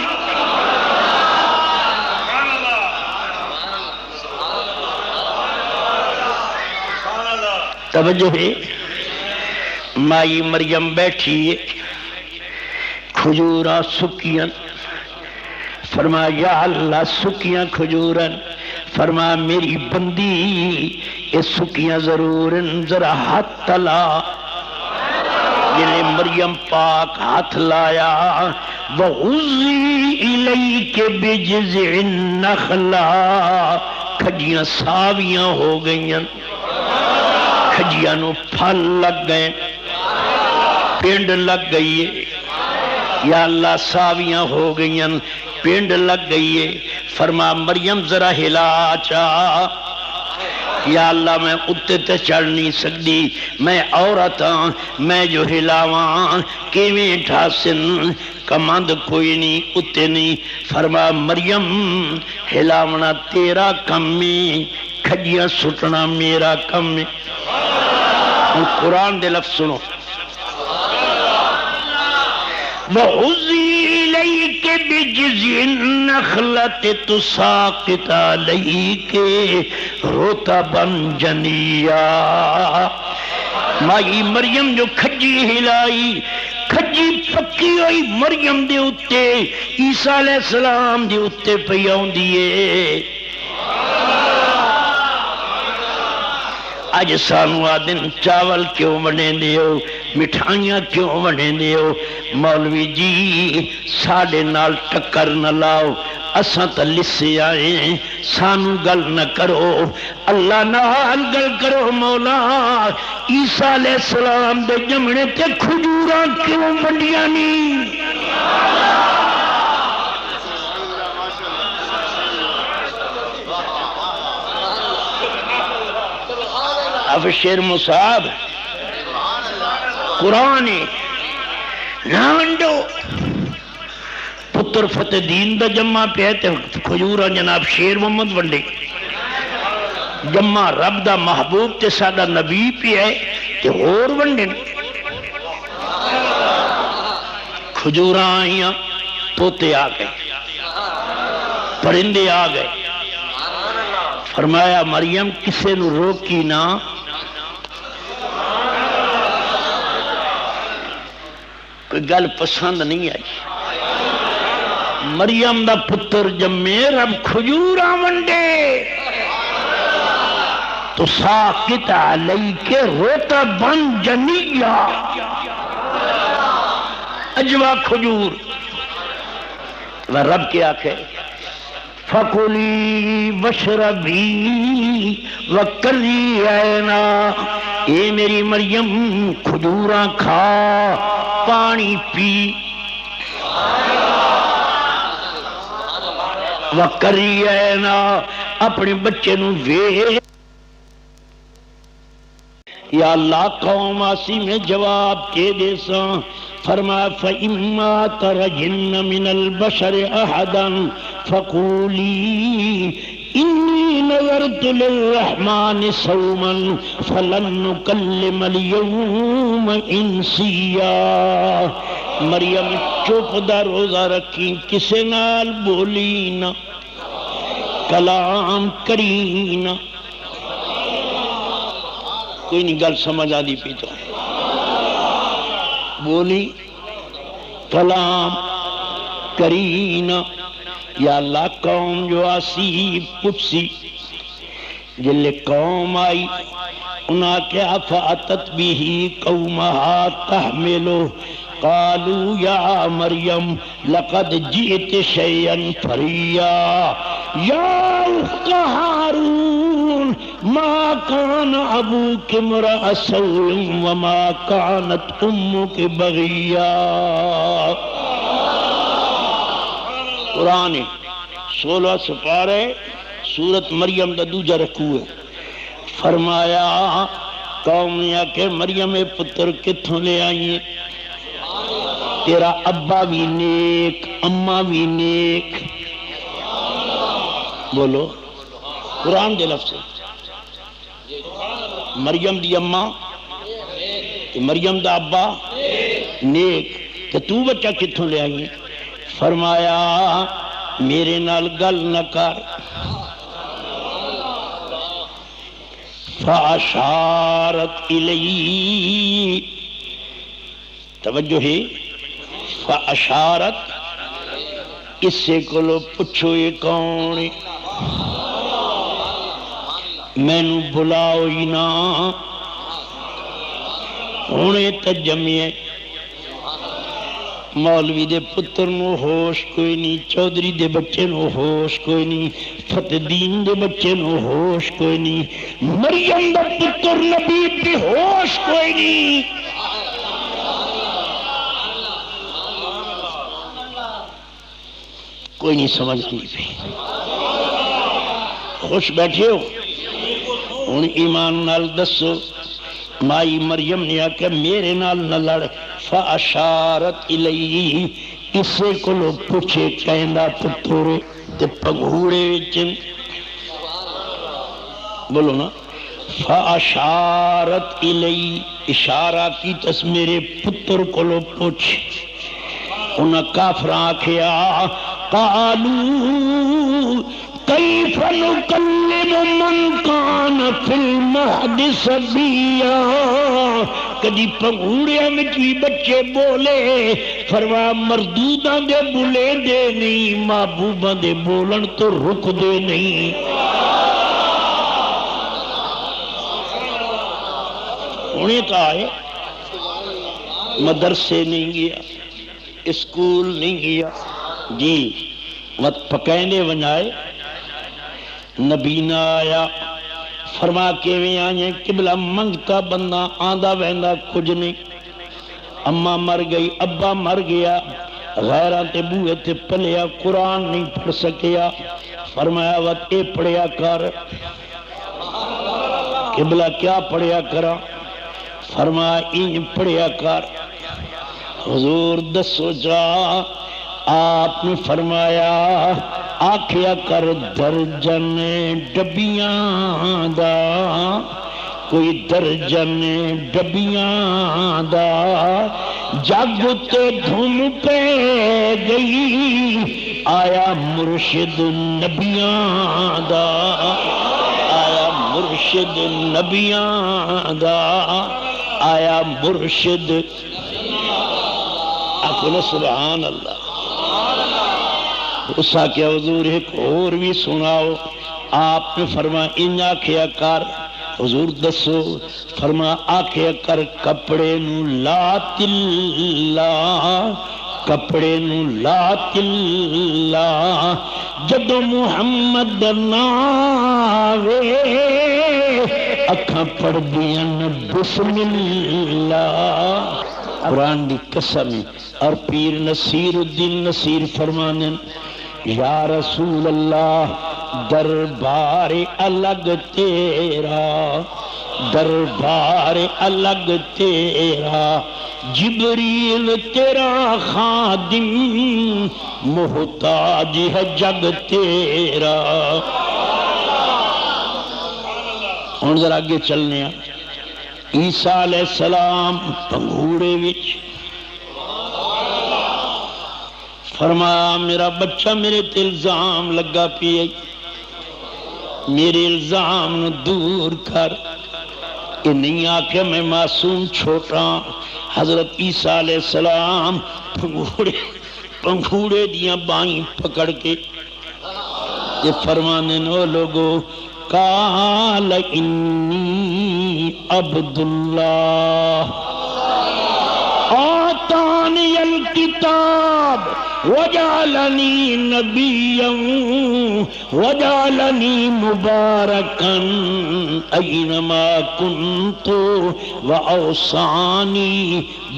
توجہ ہے مائی مریم بیٹھی ہے کھجورہ سکیاں فرما یا اللہ سکیاں کھجورن فرما میری بندی یہ سکیاں ضرورن ذرا ہاتھ تلا جنہیں مریم پاک ہاتھ لایا وَغُزِّي إِلَيْكَ بِجِزْعِ النَّخْلَةِ کھجیاں ساویاں ہو گئیں کھجیاں نو پھل لگ گئے پینڈ لگ گئی ہے یا اللہ ساویاں ہو گئیں پینڈ لگ گئی ہے فرما مریم ذرا ہلا چاہ یا اللہ میں اتے تے چڑھ نہیں سکتی میں عورتاں میں جو ہلاواں کیویں ٹھاسن کماند کوئی نہیں اتے نہیں فرما مریم ہلاونا تیرا کم میں کھجیاں سٹنا میرا کم میں قرآن دے لفظ سنو وَعُزِّي إِلَيْكَ بِجِزْعِ النَّخْلَةِ تُسَاقِطْ عَلَيْكَ رُطَبًا جَنِيًّا مائی مریم جو کھجی ہلائی کھجی پکی ہوئی مریم دے اتے عیسیٰ علیہ السلام دے اتے پہ آن دیئے اج سانو آدن چاول کیوں بنے دیو، مٹھائیاں کیوں بنے دیو؟ مولوی جی ساڑے نال ٹکر نہ لاؤ، اساں تا لسے آئے ہیں، سانو گل نہ کرو، اللہ نال گل کرو۔ مولا عیسیٰ علیہ السلام دے جمنے تے کھجوراں کیوں بنڈیاں نہیں؟ ابشر مصعب قرآن نانڈو پتر فتح دین دا جمع پہ تے کھجورا جناب شیر محمد ونڈے جمع رب دا محبوب تے سادہ نبی پہ ہے تے اور ونڈے کھجورا آئیاں توتے آ گئے، پرندے آ گئے۔ فرمایا مریم کسے نو روکی نہ، کوئی گل پسند نہیں آئی۔ مریم دا پتر جمے رب کھجورا ونڈے تو ساکت علی کے روتا بن جنیا اجوا کھجور رب کے آکھے فَقُلِي وَشْرَبِي وَقَرِّي عَيْنَا، اے میری مریم کھجوراں کھا پانی پی، وَقَرِّي عَيْنَا اپنے بچے نو وے۔ یا اللہ قوم آسی میں جواب کے دے ساں، فرمایا فَإِمَّا تَرَجِنَّ مِنَ الْبَشَرِ أَحَدًا فَقُولِي إِنِّي نَذَرْتُ لِلرَّحْمَنِ صَوْمًا فَلَن نُكَلِّمَ الْيَوْمَ إِنسِيًّا۔ مریم چپ دا روزہ رکھی، کسے نال بولی نہ، کلام کری نہ، کوئی نہیں گل سمجھ آ دی پی تو بولی کلام کرینا۔ یا اللہ قوم جو آسی پچھسی، جلے قوم آئی انہاں کیا فاتت بھی قومہا تحملو قالوا یا مریم لقد جئت شیئا فریا یا اخت ہارون ما کان ابوک امرأ سوء وما کانت امک بغیا۔ قرآن 16 سپارے سورت مریم دا دوجہ رکھو ہے۔ فرمایا قوم نے کہ مریم پتر کتھوں لے آئیے، تیرا ابا بھی نیک اماں بھی نیک، بولو قرآن دے لفظ مریم دی اماں مریم دا ابا نیک، کہ تو بچہ کتھوں لے آئیے؟ فرمایا میرے نال گل نہ کر، فاشارت الی، توجہ ہے، فاشارت، اس سے کلو پچھو یہ کون میں نو بلاؤ ہی نا، ہونے تجمیہ مولوی دے پتر نو ہوش کوئی نہیں، چودھری دے بچے نو ہوش کوئی نہیں، فتح دین دے بچے نو ہوش کوئی نہیں، مریم دا پتر نبی بھی ہوش کوئی نہیں۔ کوئی نہیں سمجھ نہیں پہ، خوش بیٹھے ہو؟ ان ایمان نال دسو، مائی مریم نے آکھا میرے نال نہ لڑ، فاشارت الی، اسے کو لو پوچھے کہندہ پتورے تے پنگھوڑے وچن، بولو نا، فاشارت الی، اشارہ کی تس میرے پتر کو لو پوچھ۔ انہاں کافران کیا قالوا کیف نکلم من کان فی المہد صبیا، کدی پنگھوڑیاں میں بھی بچے بولے، فرمایا مردوداں دے بولے دے نہیں، محبوباں دے بولن تو رک دے نہیں۔ ہونے کا آئے، مدرسے نہیں گیا، اسکول نہیں گیا جی، مت پکینے ونائے نبی نہ آیا فرما کے میں آئیں قبلہ منگتا بندہ آندہ ویندہ کچھ نہیں، اماں مر گئی، ابا مر گیا، غیران تے بوئے تے پلیا، قرآن نہیں پڑھ سکیا، فرمایا وقت اے پڑھیا کر، قبلہ کیا پڑھیا کرا، فرمایا این پڑھیا کر، حضور دسو جا، آپ نے فرمایا آکھیا کر درجن ڈبیاں دا، کوئی درجن ڈبیاں دا، جگ تے دھم پہ گئی، آیا مرشد نبیاں دا، آیا مرشد نبیاں دا، آیا مرشد، اکھنا سبحان اللہ۔ اس آکے حضور ایک اور بھی سناؤ، آپ نے فرمایا ان آکھیا کر، حضور دسو، فرما آکھیا کر کپڑے نو لا تلا، کپڑے نو لا تلا، جدو محمد ناوے اکھاں پڑھ دیاں بسم اللہ، قرآن دی قسم۔ اور پیر نصیر الدین نصیر فرمانے یا رسول اللہ دربار الگ تیرا، دربار الگ تیرا، جبریل تیرا خادم، محتاج ہے جگ تیرا۔ ہن ذرا آگے چلنے ہیں، عیسیٰ علیہ السلام پنگھوڑے وچ فرمایا میرا بچہ میرے تے الزام لگا پی، میرے الزام نو دور کر، یہ نہیں آکے میں معصوم چھوٹا۔ حضرت عیسیٰ علیہ السلام پنگھوڑے دیاں بائیں پکڑ کے یہ فرمانے نو لوگو قال انی عبداللہ آتانی الکتاب وجعلنی نبیا وجعلنی مبارکا اینما کنت واوصانی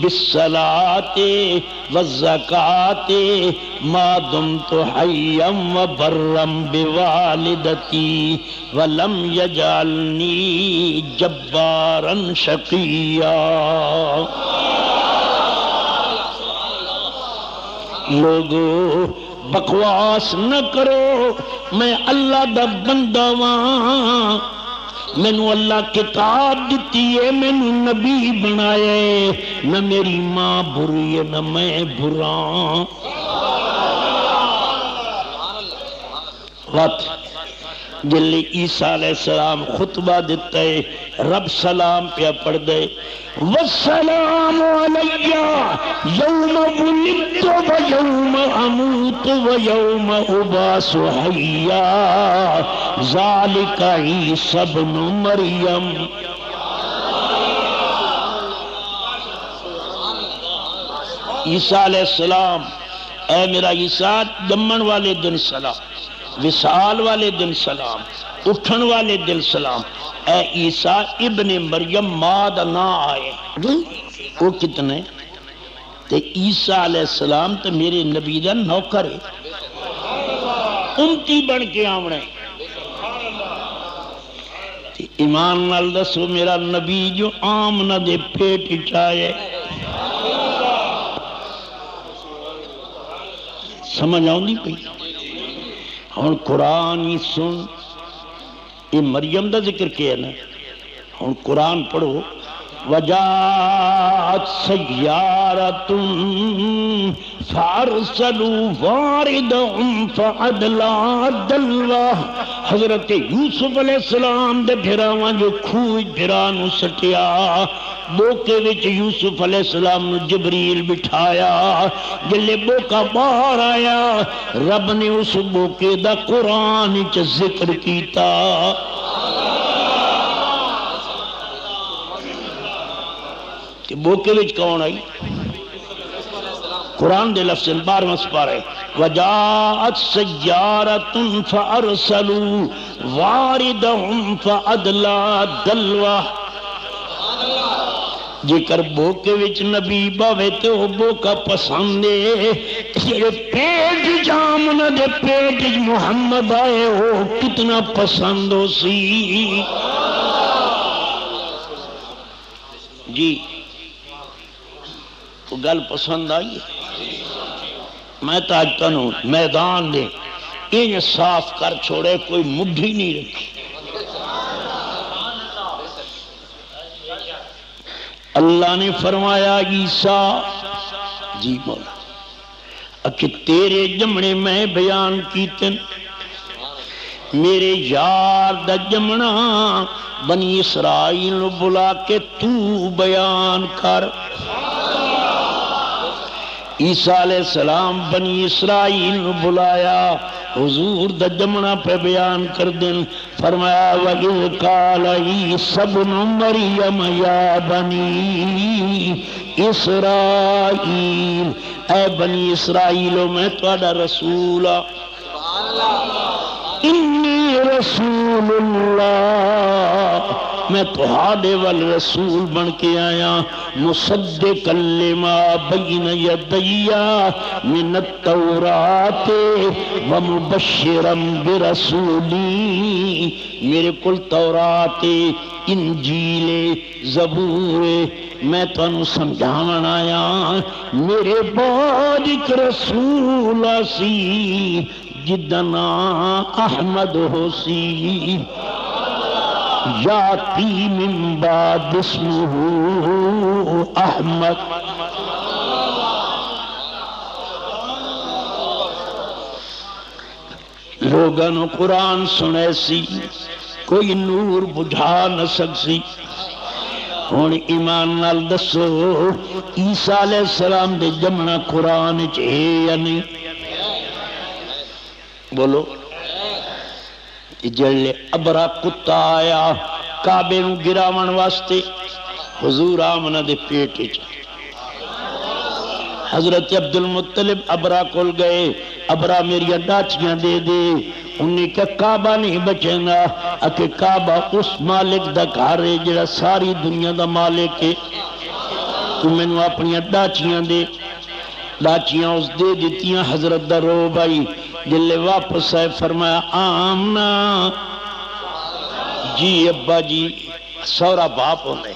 بالصلاۃ والزکاۃ ما دمت حیا وبرا بوالدتی ولم یجعلنی جبارا شقیا۔ لوگو بکواس نہ کرو، میں اللہ دا بندہ ہاں، مینو اللہ کتاب دیتی ہے، مینو نبی بنائے، نہ میری ماں بری ہے نہ میں برا۔ وقت جلے عیسیٰ علیہ السلام خطبہ دیتا ہے، رب سلام پہ پڑھ دے، والسلام علی یوم ولدت ویوم اموت ویوم ابعث حیا ذالک عیسی ابن مریم۔ عیسیٰ علیہ السلام، اے میرا عیسیٰ جمن والے دن سلام، وصال والے دن سلام، اٹھن والے دن سلام، اے عیسیٰ ابن مریم ماد نہ آئے۔ وہ کتنے تے عیسیٰ علیہ السلام تو میرے نبی دا نوکر ہے، امتی بن کے آمنے۔ ایمان نال دسو میرا نبی جو آمنہ دے پیٹ چاہے، سمجھ آؤں نہیں پئی؟ ہن قرآن ہی سن، یہ مریم دا ذکر کیا نا، ہن قرآن پڑھو، وجاءت سیارۃ فارسلوا واردہم فادلی دلوہ۔ حضرت یوسف علیہ السلام دے بھراواں جو کھوج بھرانو سٹیا، بوکے وچ یوسف علیہ السلام نو جبریل بٹھایا، جلے بوکا باہر آیا رب نے اس بوکے دا قرآن وچ ذکر کیتا۔ کہ بوکے وچ کون آئی؟ قرآن دے لفظ 12واں سپارہ وجاءت سیارۃ فارسلوا واردہم فادلی دلوہ جے کر بوکے وچ نبی باوے تے وہ بوکا پسند ہے جے پیٹ جامن دے پیٹ محمد آئے ہو کتنا پسند ہو سی جی وہ گل پسند آئی ہے میں تو آج تنوں میدان دے یہ صاف کر چھوڑے کوئی مڈھی نہیں رکھی اللہ نے فرمایا عیسیٰ جی مولا کہ تیرے جمنے میں بیان کیتے میرے یار دا جمنا بنی اسرائیل بلا کے تو بیان کر عیسیٰ علیہ السلام بنی اسرائیل بلایا حضور دا جمنا پہ بیان کر دیں فرمایا وَإِذْ قَالَ عِيسَى ابْنُ مَرْيَمَ يَا بَنِي اسرائیل اے بنی اسرائیلو میں تھوڑا رسول انی رسول اللہ میں تہاڈے والرسول بن کے آیا مصدقا لما بین یدی من التوراۃ ومبشرا برسولی میرے کل تورات انجیل زبور میں تانوں سمجھاون آیا میرے بعد ایک رسول سی جدا نام احمد ہو سی یاتی من بعد اسمہ احمد لوگوں قرآن سنے سی کوئی نور بجھا نہ سکسی ہون ایمان نال دسو عیسیٰ علیہ السلام دے جمنا قرآن چے یا نہیں بولو جلے ابرا کتا آیا کعبے نو گراون واسطے حضور آمنہ دے پیٹ چ حضرت عبد المطلب ابرا کول گئے ابرا میری ڈاچیاں دے دے انہیں کہا کعبہ نہیں بچیں گا کہ کعبہ اس مالک دا گھر ہے جڑا ساری دنیا دا مالک ہے تو میں نے اپنی ڈاچیاں دے ڈاچیاں اس دے دیتیاں حضرت دا رو بھائی جلے واپس آئے فرمایا آمنا جی ابا جی سورا باپ ہونے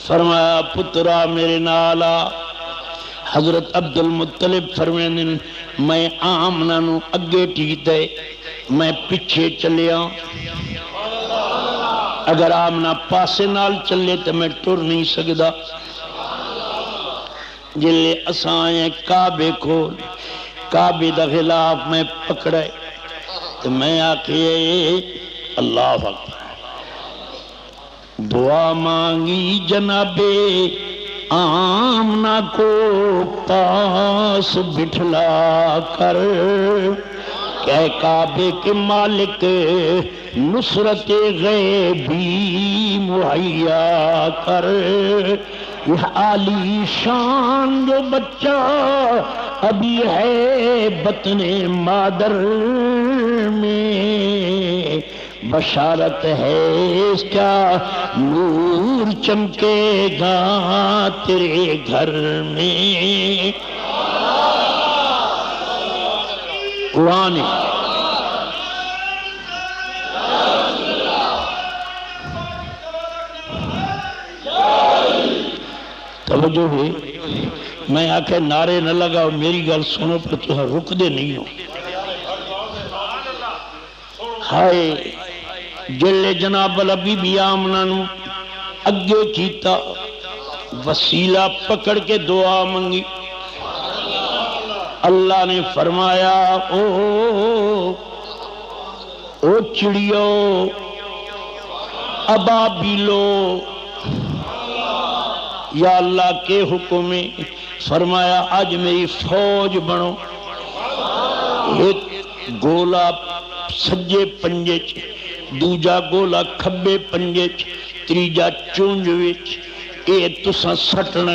فرمایا پترا میرے نالا حضرت عبد المطلب فرمانے میں آمنا نو اگے ٹھیک دے میں پیچھے چلیا اگر آمنا پاسے نال چلے تو میں ٹر نہیں سکدا جلے اسائیں کعبے کھول کعبے دا خلاف میں پکڑے تو میں آکے اللہ اکبر دعا مانگی جناب آمنہ کو پاس بٹھلا کر کہ کعبے کے مالک نصرت غیبی مہیا کر یہ عالی شان جو بچہ ابھی ہے بطن مادر میں بشارت ہے اس کا نور چمکے گا تیرے گھر میں قرآن توجہ ہے میں آکے نعرے نہ لگاؤ میری گل سنو پر تو رک دے نہیں ہو ہائے جلے جناب بی بی آمنہ نو اگے کیتا وسیلہ پکڑ کے دعا منگی اللہ نے فرمایا او چڑیو ابابیلو یا اللہ کے حکم میں فرمایا آج میری فوج بنو ایک گولا سجے پنجے چ دوجا گولا کھبے پنجے چ تریجا چونج وچ اے تساں سٹنا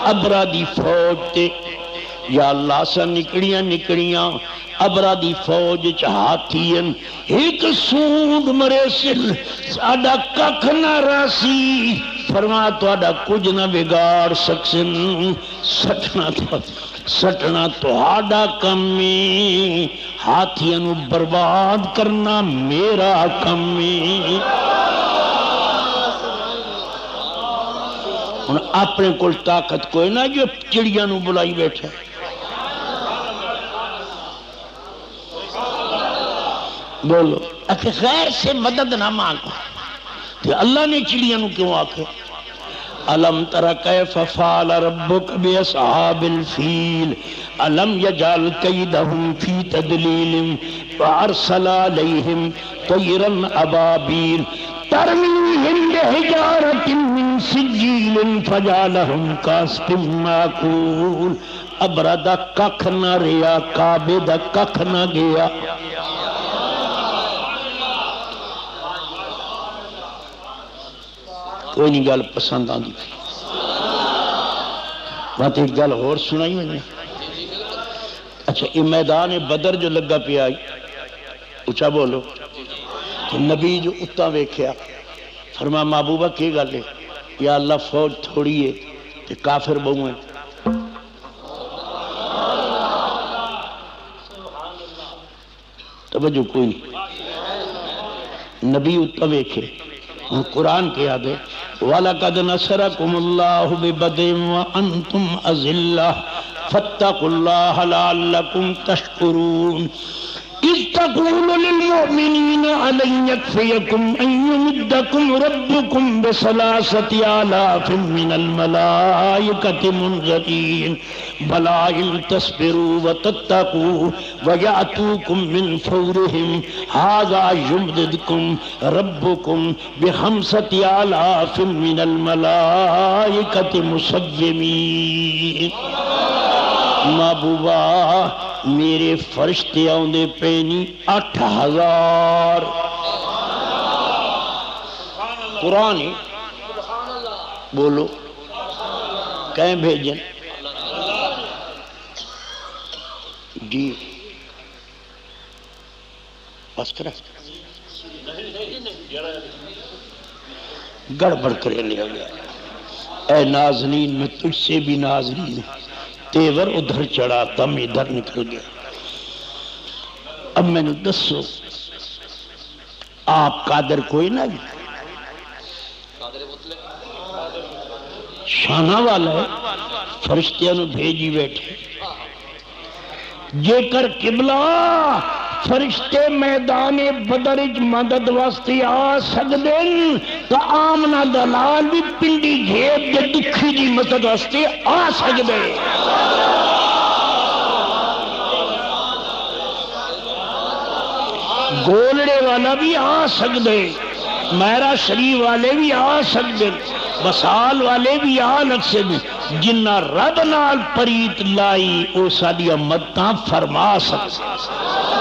ابرا دی فوج تے یا اللہ سا نکڑیاں ابرا دی فوج چاہتین ایک سونگ مرے سل ساڑا ککھ نہ راسی فرما توڑا کچھ نہ بگاڑ سکسن سٹنا توڑا کمی ہاتھیاں برباد کرنا میرا کمی اپنے کل طاقت کوئی نہ جو چڑیاں نو بلائی بیٹھا بولو اکھے غیر سے مدد نہ مانگو تو اللہ نے چڑیاں نو کیوں آکھے علم تر کیف فعل ربک باصحاب الفیل علم یجعل کیدہم فی تدلیل وارسل علیہم طیرا ابابیل ترمیہم بحجارۃ من سجیل فجعلہم کعصف مأکول ابرا دا ککھ نہ ریا کعبے دا ککھ نہ گیا کوئی نہیں گل پسند آن دی بات ایک گل اور سنائی میں نے اچھا یہ میدان بدر جو لگا پہ آئی اچھا بولو کہ نبی جو اتنا ویکھیا فرما محبوبہ کی گل ہے یا اللہ فوج تھوڑی ہے کہ کافر بہو ہیں توجہ کوئی نہیں نبی اتنا ویکھے قرآن کے یاد ہے وَلَقَدْ نَصَرَكُمُ اللَّهُ بِبَدْرٍ وَأَنْتُمْ أَذِلَّةٌ فَاتَّقُوا اللَّهَ لَعَلَّكُمْ تَشْكُرُونَ إِذْ تَقُولُ لِلْمُؤْمِنِينَ أَلَنْ يَكْفِيَكُمْ أَنْ يُمِدَّكُمْ رَبُّكُمْ بِثَلَاثَةِ آلَافٍ مِّنَ الْمَلَائِكَةِ مُنْزَلِينَ بَلَىٰ إِن تَصْبِرُوا وَتَتَّقُوا وَيَأْتُوكُم مِّن فَوْرِهِمْ هَٰذَا يُمْدِدْكُمْ رَبُّكُمْ بِخَمْسَةِ آلَافٍ مِّنَ الْمَلَائِكَةِ مُسَوِّمِينَ محبوبہ میرے فرشتے آؤندے پینی 8000 قرآن بولو کہیں بھیجن جی بس کرا گڑبڑ کرے لیا گیا اے ناظرین میں تجھ سے بھی ناظرین تیور ادھر چڑھا تم ادھر نکل گیا اب میں نے دسو آپ قادر کوئی نہ شانہ والا ہے فرشتیاں نو بھیجی بیٹھے جے کر قبلہ فرشتے میدان بدرج مدد واسطے آ سکدن تو آمنہ دلال بھی پنڈی گھیب دے دکھی دی مدد واسطے آ سکدے گولڑے والا بھی آ سکدے میرا شریف والے بھی آ سکدے بسال والے بھی آ لکھے بھی جنہ رب نال پریت لائی او ساڑی امتاں فرما سکتے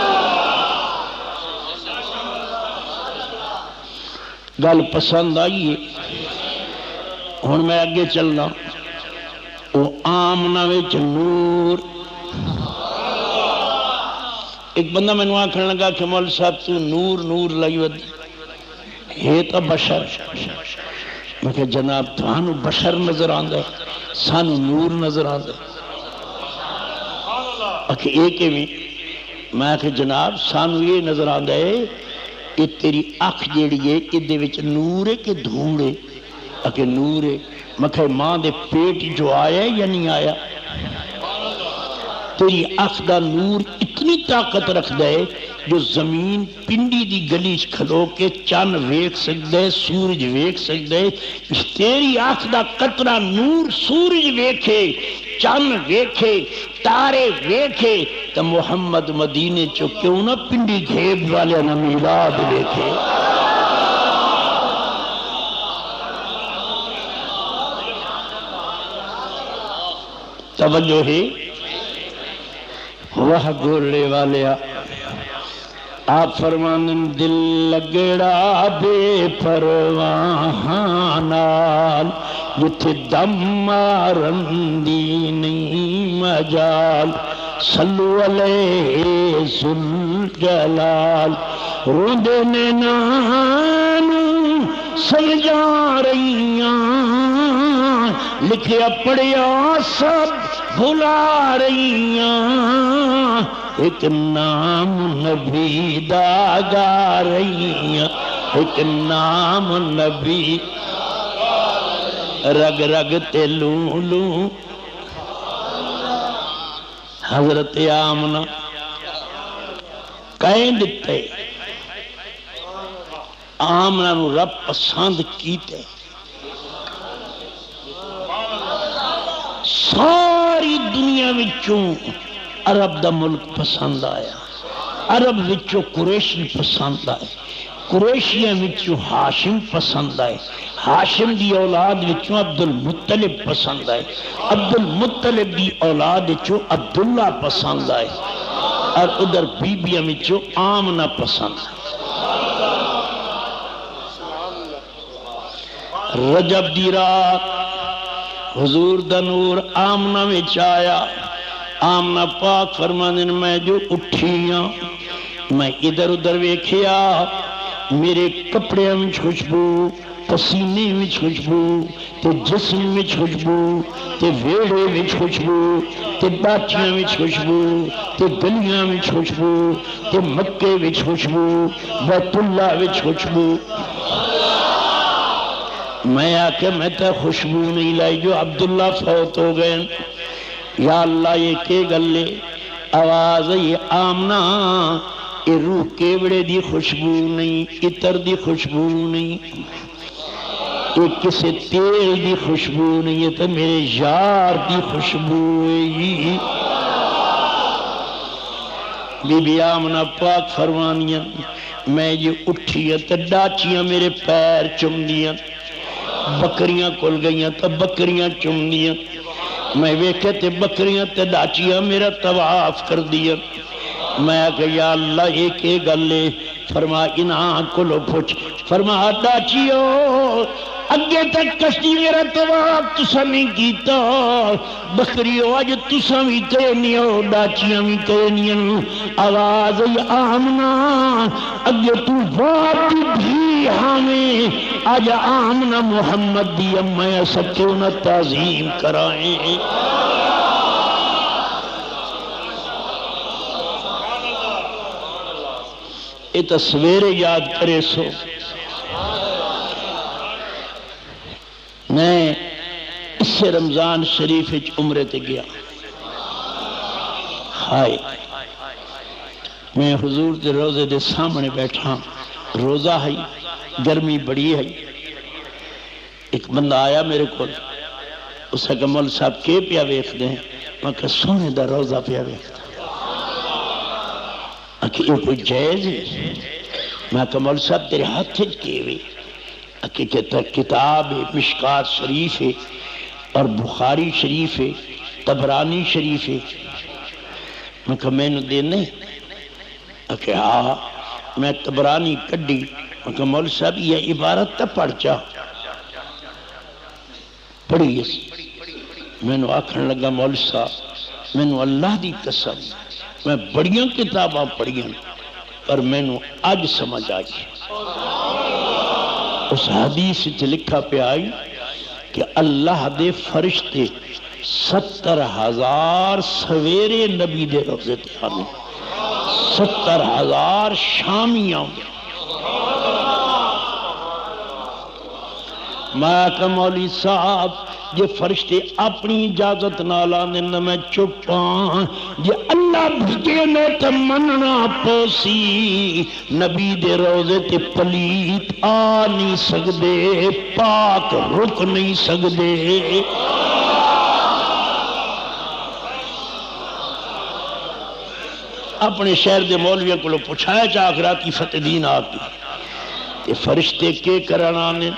گل پسند آئیے ہن میں آگے چلنا او آمنہ وچ نور ایک بندہ میں نے آکھنے لگا کہ مولا صاحب تو نور نور لائی ودی ہے تو بشر میں کہ جناب توانو بشر نظر آندہ سانو نور نظر آندہ اکھے ایک میں میں کہ جناب سانو یہ نظر آندہ ہے کہ تیری اکھ جیڑی ہے ادھے وچ نور ہے کہ دھوڑ ہے اکھے نور ہے میں کہ ماں دے پیٹ جو آیا ہے یا نہیں آیا تیری اکھ دا نور اتنی طاقت رکھ دے جو زمین پنڈی دی گلیچ کھلو کے چاند ویک سکدے سورج ویک سکدے تیری اکھ دا قطرہ نور سورج ویکھے چاند ویکھے تارے ویکھے تو محمد مدینے چو کیوں نہ پنڈی گھیب والے نہ میلاد ویکھے توجہ ہے وہ گولے والے آپ فرمانے دل لگڑا بے پرواہ نال جتھے دم مارن دی نہیں مجال صلو علیہ ذوالجلال روندے نے نانو سجا رہیاں لکھیا پڑھیا سب بھلا رہیاں ایک نام نبی دا گا رہیاں ایک نام نبی رگ رگ تے لوں لوں حضرت آمنہ کہیں دیتے آمنہ نو رب پسند کیتے ساری دنیا وچوں عرب دا ملک پسند آیا عرب وچوں قریشی پسند آئے قریشیاں وچوں ہاشم پسند آئے ہاشم دی اولاد وچوں عبد المطلب پسند آئے عبد المطلب دی اولاد وچوں عبداللہ پسند آئے اور ادھر بیبیاں وچوں آمنہ پسند آئے رجب دی رات حضور دا نور آمنہ وچ آیا آمنہ پاک فرمانے میں جو اٹھیاں میں ادھر ادھر ویکھیا میرے کپڑے میں خوشبو پسینے میں خوشبو تے جسم میں خوشبو تے ویڑے میں خوشبو تے باچیاں میں خوشبو تے گلیاں میں خوشبو تے مکے میں خوشبو بیت اللہ میں خوشبو میں آکے میں تے خوشبو نہیں لائی جو عبداللہ فوت ہو گئے یا اللہ یہ کے گلے آواز یہ آمنہ یہ روح کیوڑے دی خوشبو نہیں عطر دی خوشبو نہیں یہ کسے تیل دی خوشبو نہیں یہ تو میرے یار دی خوشبو ہے بی بی آمنہ پاک فرمانیاں میں یہ اٹھیاں تو ڈاچیاں میرے پیر چم دیاں بکریاں کل گئیاں تو بکریاں چم دیاں میں ویکھے تے بکریاں تے ڈاچیاں میرا طواف کر دیا میں کہ یا اللہ ایک گلے فرما انہاں کلو پوچھ فرما ڈاچیو اگے تک کشتی میرا طواف تسا نہیں کیتا بکریو آج تسا بھی کرنیو ڈاچیاں بھی کرنیو آواز آمنہ اگے تو بات بھی ہمیں آج آمنہ محمد دی میں سکونہ تعظیم کرائیں یہ تصویر یاد کرے سو میں اس سے رمضان شریف عمرے تے گیا ہائے میں حضور دے روزے دے سامنے بیٹھا روزہ ہے گرمی بڑی ہے ایک بندہ آیا میرے کو اسے کہا مول صاحب کے پیا ویکھ دیں میں کہا سونے دا روزہ پیا ویکھ دیں کہ یہ کوئی جائز ہے میں کہا مول صاحب تیرے ہاتھ کے ہوئے کہ کتاب مشکات شریف ہے اور بخاری شریف ہے طبرانی شریف ہے میں کہا میں نے دے نہیں کہ ہاں میں طبرانی کڈی میں کہا مول صاحب یہ عبارت تا پڑھ چاہ پڑھی اس میں نے آکھن لگا مول صاحب میں نے اللہ دی قسم میں بڑیاں کتاباں پڑھیاں پر میں نے آج سمجھ آئی اس حدیث سے لکھا پہ آئی کہ اللہ دے فرشتے 70,000 سویرے نبی دے روزے تے آنے 70,000 شامیاں میں کہا مولی صاحب یہ فرشتے اپنی اجازت نہ لانے نہ میں چپاں یہ اللہ بھجے نے تو مننا پوسی نبی دے روزے تے پلیت آ نہیں سکدے پاک رک نہیں سکدے اپنے شہر دے مولویوں کو لو پوچھایا چاکراتی فتح دین آتی تے فرشتے کے کرانا نے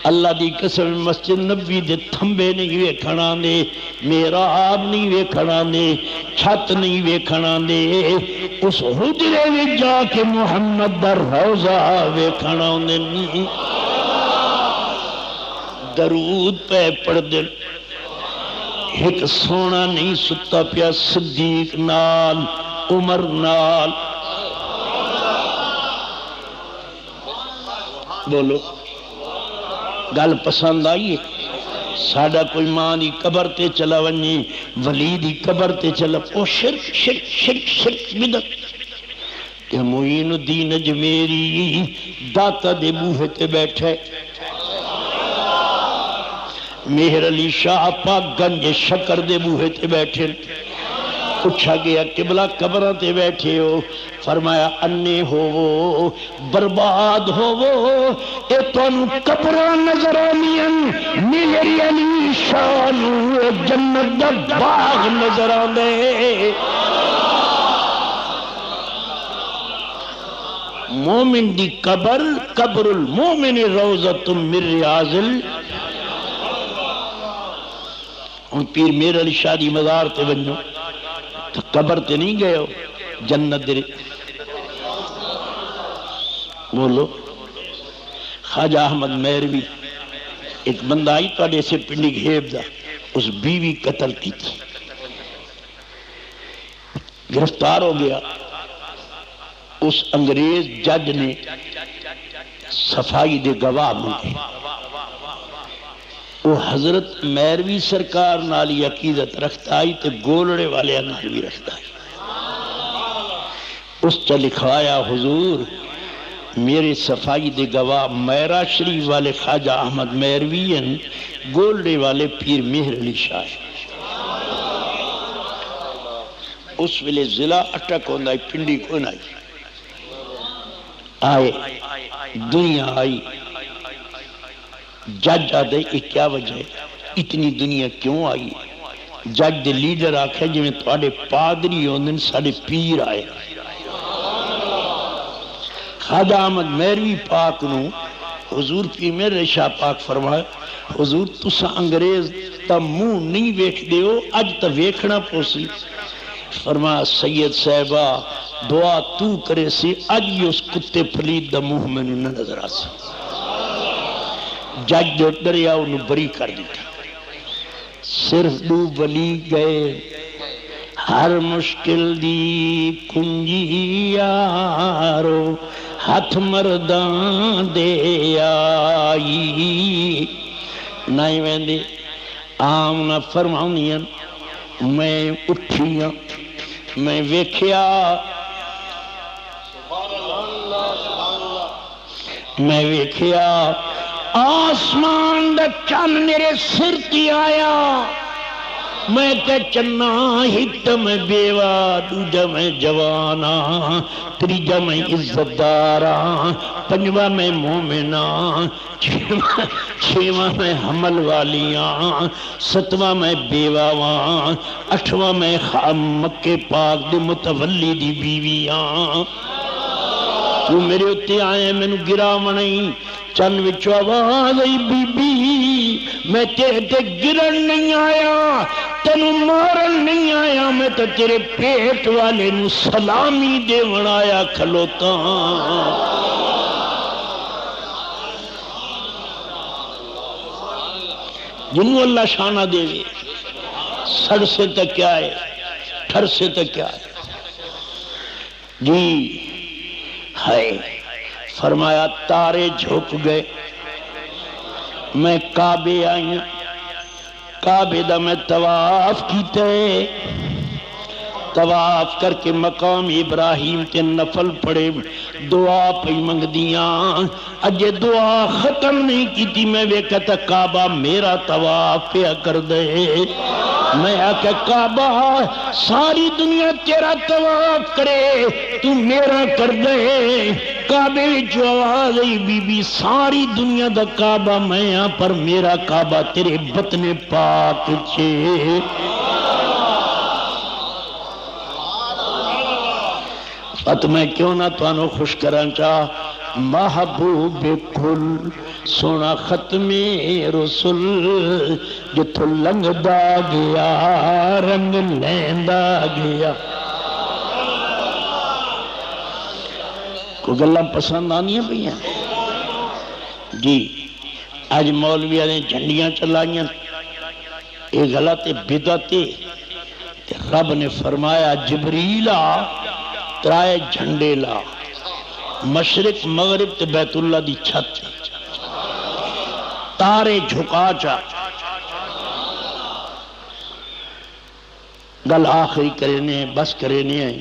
اللہ دی قسم مسجد نبوی دے تھمبے نہیں ویکھنا دے، محراب نہیں ویکھنا دے، چھت نہیں ویکھنا دے، اس حجرے میں جا کے محمد دا روضہ ویکھنا دے، درود پہ پڑھ دے۔ ایک سونا نہیں ستا پیا صدیق نال، عمر نال، بولو گل پسند آئیے؟ ساڑھا کوئی ماں دی قبر تے چلا ونی، ولی دی قبر تے چلا، او شرک شرک شرک شرک بدت۔ کہ معین الدین اجمیری داتا دے بوہے تے بیٹھے، مہر علی شاہ پاک گنج شکر دے بوہے تے بیٹھے، پوچھا گیا قبلہ قبرہ تے بیٹھے ہو؟ فرمایا انے ہو برباد ہو اے تانوں قبرہ نظر آنیاں، میری علی شاہ نو جنت دا باغ نظر آندے۔ مومن دی قبر قبر المومن روضۃ من ریاض ہن پیر میر علی شاہ دی مزار تے ونجو تو قبر تے نہیں گئے ہو، جنت دے۔ بولو خواجہ احمد مہروی ایک بندہ آئی تو ایسے پنڈی گھیب دا، اس بیوی قتل کی تھی، گرفتار ہو گیا۔ اس انگریز جج نے صفائی دے گواہ مانگے، وہ حضرت مہروی سرکار نالی عقیدت رکھتا آئی تے گولڑے والے نال بھی رکھتا آئی۔ اس تا لکھوایا حضور میرے صفائی دے گواہ میرا شریف والے خواجہ احمد مہروی ہیں، گولڑے والے پیر مہر علی شاہ۔ اس ویلے ضلع اٹک ہوندہ پنڈی کون آئی، آئے دنیا آئی، جج آدھے کیا وجہ ہے اتنی دنیا کیوں آئی؟ جج دے لیڈر آکھے جو میں تھوڑے پادری ہوندن ساڑے پیر آئے۔ خواجہ احمد مہروی پاک نو حضور پیر مہر شاہ پاک فرمائے حضور تسا انگریز تا منہ نہیں ویکھ دے ہو، اج تا ویکھنا پوسی۔ فرمایا سید صاحبہ دعا تو کرے سی اج ہی اس کتے پلید دا منہ میں نہ نظر آسا۔ جج جو دریا انہوں بری کر دیتا، صرف دو ولی گئے ہر مشکل دی کنجی یارو، ہاتھ مردان دے آئی نہیں ویندے آم نہ فرماؤنیاں۔ میں اٹھیاں میں ویکھیا، میں ویکھیا آسمان دا چن میرے سر کی آیا، میں کہ چنا ہٹ میں بیوہ، دوجہ میں جوانا، تریجہ میں عزت دارا، پنجوہ میں مومنہ، چھواں میں حمل والیاں، ستواں میں بیواواں، اٹھواں میں مکہ پاک دے متولی دی بیویاں۔ تو میرے اتے آئے میں نو گرا منئی، چن وچو آواز آئی بی بی میں تیرے تے گرن نہیں آیا، تینو مارن نہیں آیا، میں تو تیرے پیٹ والے نو سلامی دے ونایا کھلوتا۔ جنہوں اللہ شانہ دے وے، سڑ سے تک کیا ہے، ٹھر سے تک کیا ہے جی ہے۔ فرمایا تارے جھک گئے، میں کعبے آئیں، کعبے دا میں طواف کیتے، طواف کر کے مقام ابراہیم تے نفل پڑے، دعا پہ منگ دیاں، اجے دعا ختم نہیں کی تھی، میں ویکھتا کعبہ میرا طواف پہ کر دے۔ میں آکے کعبہ ساری دنیا تیرا طواف کرے، تو میرا کر دے۔ کعبے جو آواز آئی بی بی ساری دنیا دا کعبہ میں ہاں، پر میرا کعبہ تیرے بطن پاک چھے۔ ات میں کیوں نہ توانو خوش کرن چاہ، محبوب کل سونا ختم رسول جتھوں لنگدا گیا رنگ لیندا گیا. کو گلاں پسند آنیاں پئیاں جی. اج مولویاں نے جھنڈیاں چلائیاں، یہ غلط بدعت ہے. رب نے فرمایا جبریل آ ترائے جھنڈے لا، مشرق مغرب تے بیت اللہ دی چھت تارے جھکا چا. گل آخری کرنے بس کرنے ہیں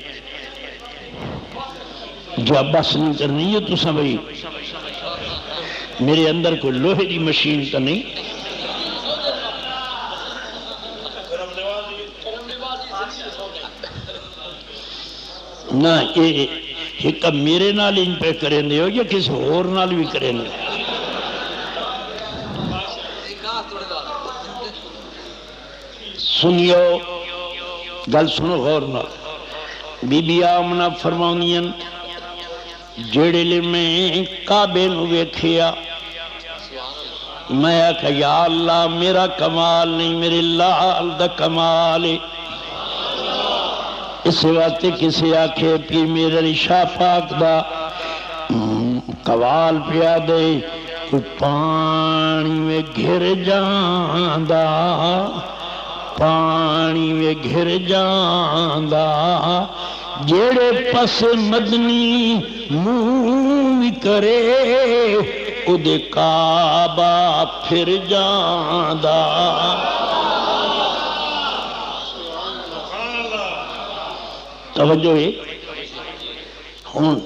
جو بس نہیں کرنی ہے تو سمجھی میرے اندر کوئی لوہے دی مشین تو نہیں. نہ یہ ایک میرے نال ان پہ کریں دے ہو یا کسی اور نال بھی کریں دے. سنیو گل سنو غور نال. بی بی آمنہ فرماؤنیاں جڑے لے میں کعبے نو ویکھیا میں آکھا یا اللہ میرا کمال نہیں میرے لال دا کمال ہے. اس وقت کسی آکھے پی میرا شاہ پاک دا قوال پیا دے کوئی پانی میں گھر جاندہ پانی میں گھر جاندہ جیڑے پس مدنی منہ کرے او دے کعبہ پھر جاندہ. توجہ ہے. ہون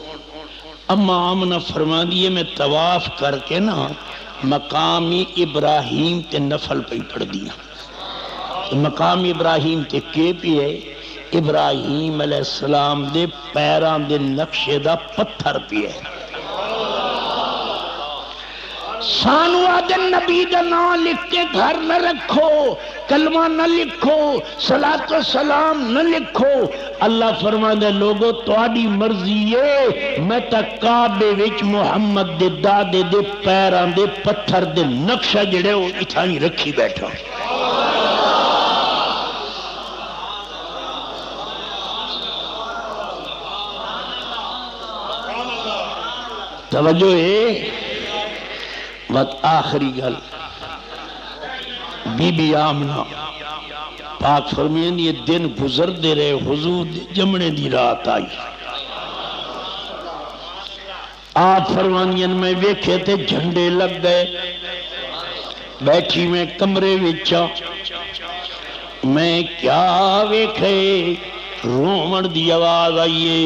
اما آمنہ فرما دیئے میں طواف کر کے نا مقامی ابراہیم تے نفل پہ پڑھ دیا. مقام ابراہیم تے کے پی ہے ابراہیم علیہ السلام دے پیران دے نقشے دا پتھر پی ہے. سانو آدھے نبی دا نام لکھ کے گھر نہ رکھو، کلمہ نہ لکھو، صلاۃ و سلام نہ لکھو. اللہ فرما دے لوگو تواڈی مرضی ہے میں تا کعبے وچ محمد دے دادے دے پیران دے پتھر دے نقشہ جڑے وہ اتھانی رکھی بیٹھا. توجہ ہے. بات آخری گل بی بی آمنہ پاک فرمین یہ دن گزر دے رہے حضور جمنے دی رات آئی. آپ فرمانین میں ویکھے تھے جھنڈے لگ گئے بیٹھی میں کمرے وچا میں کیا ویکھے رومن دی آواز آئیے.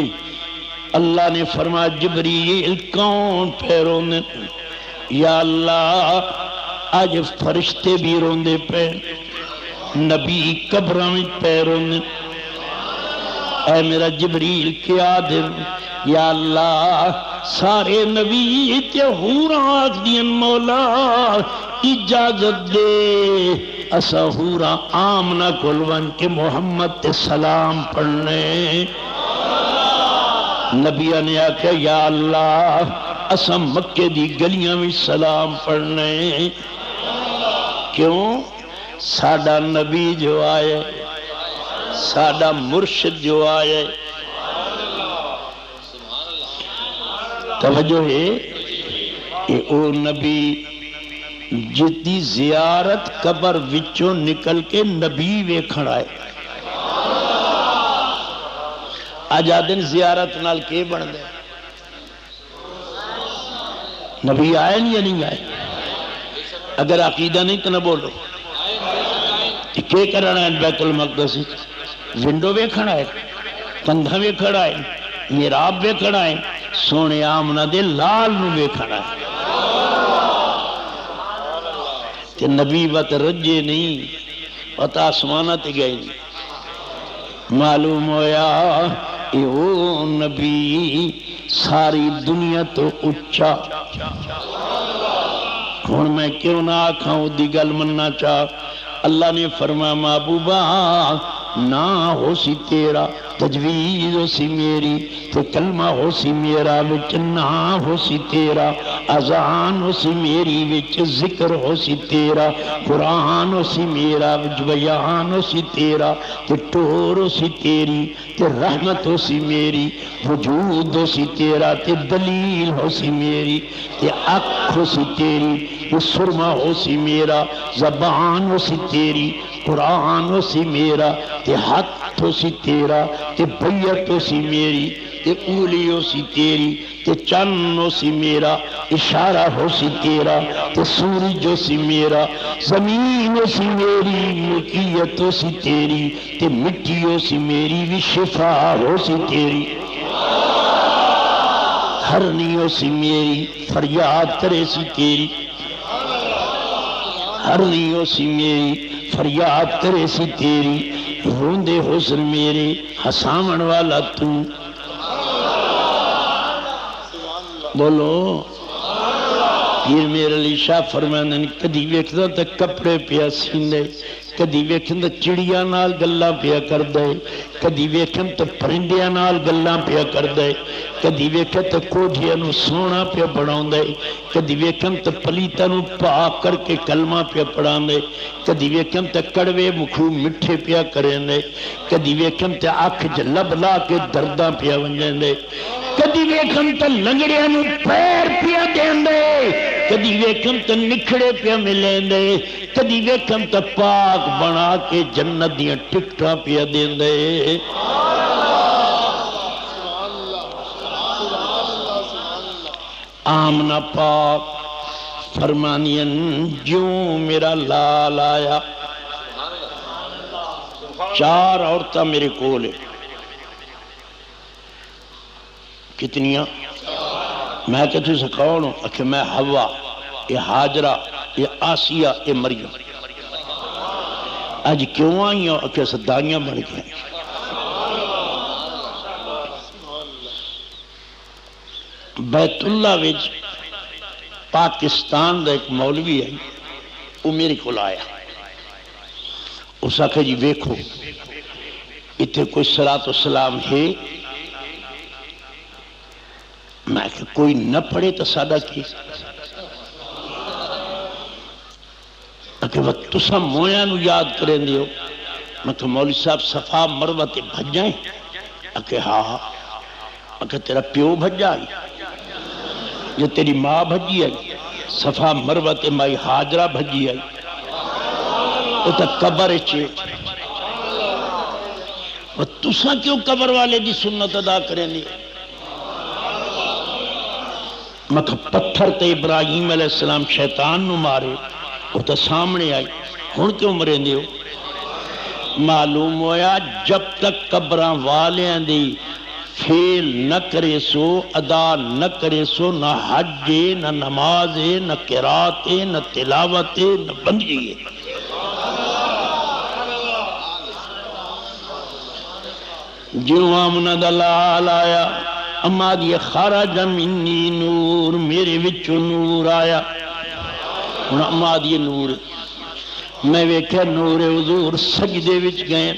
اللہ نے فرمایا جبریل کون پہ روندے؟ یا اللہ آج فرشتے بھی روندے پہ نبی قبروں میں پہ روندے. اے میرا جبریل کیا دن یا اللہ سارے نبی تے حوراں آکھ دین مولا اجازت دے اسا حوراں آمنہ کلون کے محمد تے سلام پڑھنے. نبیہ نے آکھا یا اللہ اسا مکے دی گلیاں میں سلام پڑھنے. کیوں؟ ساڈا نبی جو آئے ساڈا مرشد جو آئے. توجہ ہے کہ او نبی جدی زیارت قبر وچوں نکل کے نبی ویکھن آئے. آجادن زیارت نال کے بن دے نبی آئے نہیں یا نہیں آئے؟ اگر عقیدہ نہیں تو نہ بولو. کیا کرنا ہے بیت المقدس ونڈو ویکھن آئے کندھا ویکھن آئے محراب ویکھن آئے سونے آمنہ دے لال نو ویکھن آئے. تے نبی وقت رجے نہیں پتہ آسمانہ تے گئے نہیں. معلوم ہویا او نبی ساری دنیا تو اچھا. ہن میں کیوں نہ آکھاں دی گل مننا چاہ اللہ نے فرمایا محبوبہ نہ ہو سی تیرا تجوید ہو سی میری تے کلمہ ہو سی میرا وچ نہ ہو سی تیرا اذان ہو سی میری وچ ذکر ہو سی تیرا قرآن ہو سی میرا وچ بیان ہو سی تیرا تے ٹور ہو سی تیری تے رحمت ہو سی میری وجود ہو سی تیرا تے دلیل ہو سی میری تے اکھ ہو سی تیری تے سرما ہو سی میرا زبان ہو سی تیری قرآن ہو سی میرا تے ہاتھ ہو سی تیرا تے بیعت ہو سی میری تے اولی ہو سی تیری تے چن ہو سی میرا اشارہ ہو سی تیرا تے سورج ہو سی میرا زمین ہو سی میری ملکیت ہو سی تیری تے مٹی ہو سی میری بھی شفا ہو سی تیری ہرنی ہو سی میری فریاد کرے سی تیری ہرنی ہو سی میری فریاد کرے سی تیری روندے حسن میرے ہساون والا تو بولو پیر میرے علی شاہ فرماندے نے کدی ویکھدا تے کپڑے پیا سیندے کدی ویکھن تے چڑیاں نال گلاں پیا کردے کدی ویکھن تے پرندیاں نال گلاں پیا کردے کدی ویکھن تے کوٹھیاں نوں سونا پیا بناوندے کدی ویکھن تے پلیتاں نوں پاک کر کے کلمہ پیا پڑھاندے کدی ویکھن تے کڑوے مکھو مٹھے پیا کریندے کدی ویکھن تے اکھ وچ لب لا کے درداں پیا ونجاندے کدی ویکھن تے لنگڑیاں نوں پیر پیا دیندے کدی ویکھن تے نکھڑے پیا ملیندے کدی ویکھن تے پاک بنا کے جنت دیاں ٹکٹاں پیا دیندے آمنہ پاک فرمانین جوں میرا لال آیا چار عورتاں میرے کولے کتنیاں میں کہ تجھے کون ہوں کہ میں حوا یہ حاجرہ یہ آسیہ یہ مریم آج کیوں آئی ہوں کہ صدائیاں بن گئے بیت اللہ وچ پاکستان دا ایک مولوی ہے وہ میرے کو لایا اس آکھا جی ویکھو اتنے کوئی صلاۃ و سلام ہے میں کہ کوئی نہ پڑھے تو سادہ کی کہ وہ تسا مویاں نو یاد کریں دیو میں کہ مولوی صاحب صفا مروہ تے بھجائیں کہ ہاں کہ تیرا پیو بھجا آئی یہ تیری ماں بھجی آئی صفا مروہ تے مائی حاجرہ بھجی آئی وہ تا قبر اچھے وہ تسا کیوں قبر والے دی سنت ادا کریں دیو میں کہ پتھر تے ابراہیم علیہ السلام شیطان نو مارے وہ تو سامنے آئی ہون کیوں مریں دیو معلوم ہویا جب تک قبران والیاں دی فیل نہ کرے سو ادا نہ کرے سو نہ حج نہ نماز نہ قرات نہ تلاوت نہ بندگی جو آمنہ دلال آیا اما دی خارج منی نور میرے وچو نور آیا اما دی نور میں ویکھیا نور حضور سجدے وچ گئے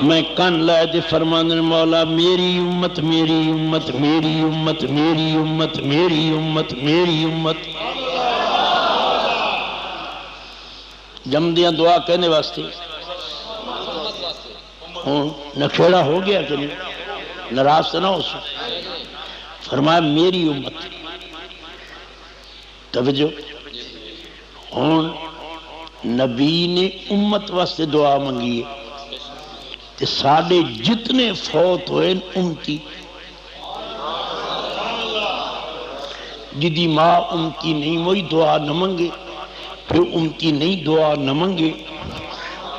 میں کن لائے دے فرماندن مولا میری امت میری امت میری امت میری امت میری امت میری امت جم دیا دعا کہنے واسطے نکھیڑا ہو گیا کہ نہیں ناراض نہ ہو سو فرمایا میری امت توجہ ہون نبی نے امت واسطے دعا منگی ہے کہ ساڑھے جتنے فوت ہوئے امتی جدی ماں امتی نہیں وہی دعا نہ منگے پھر امتی نہیں دعا نہ منگے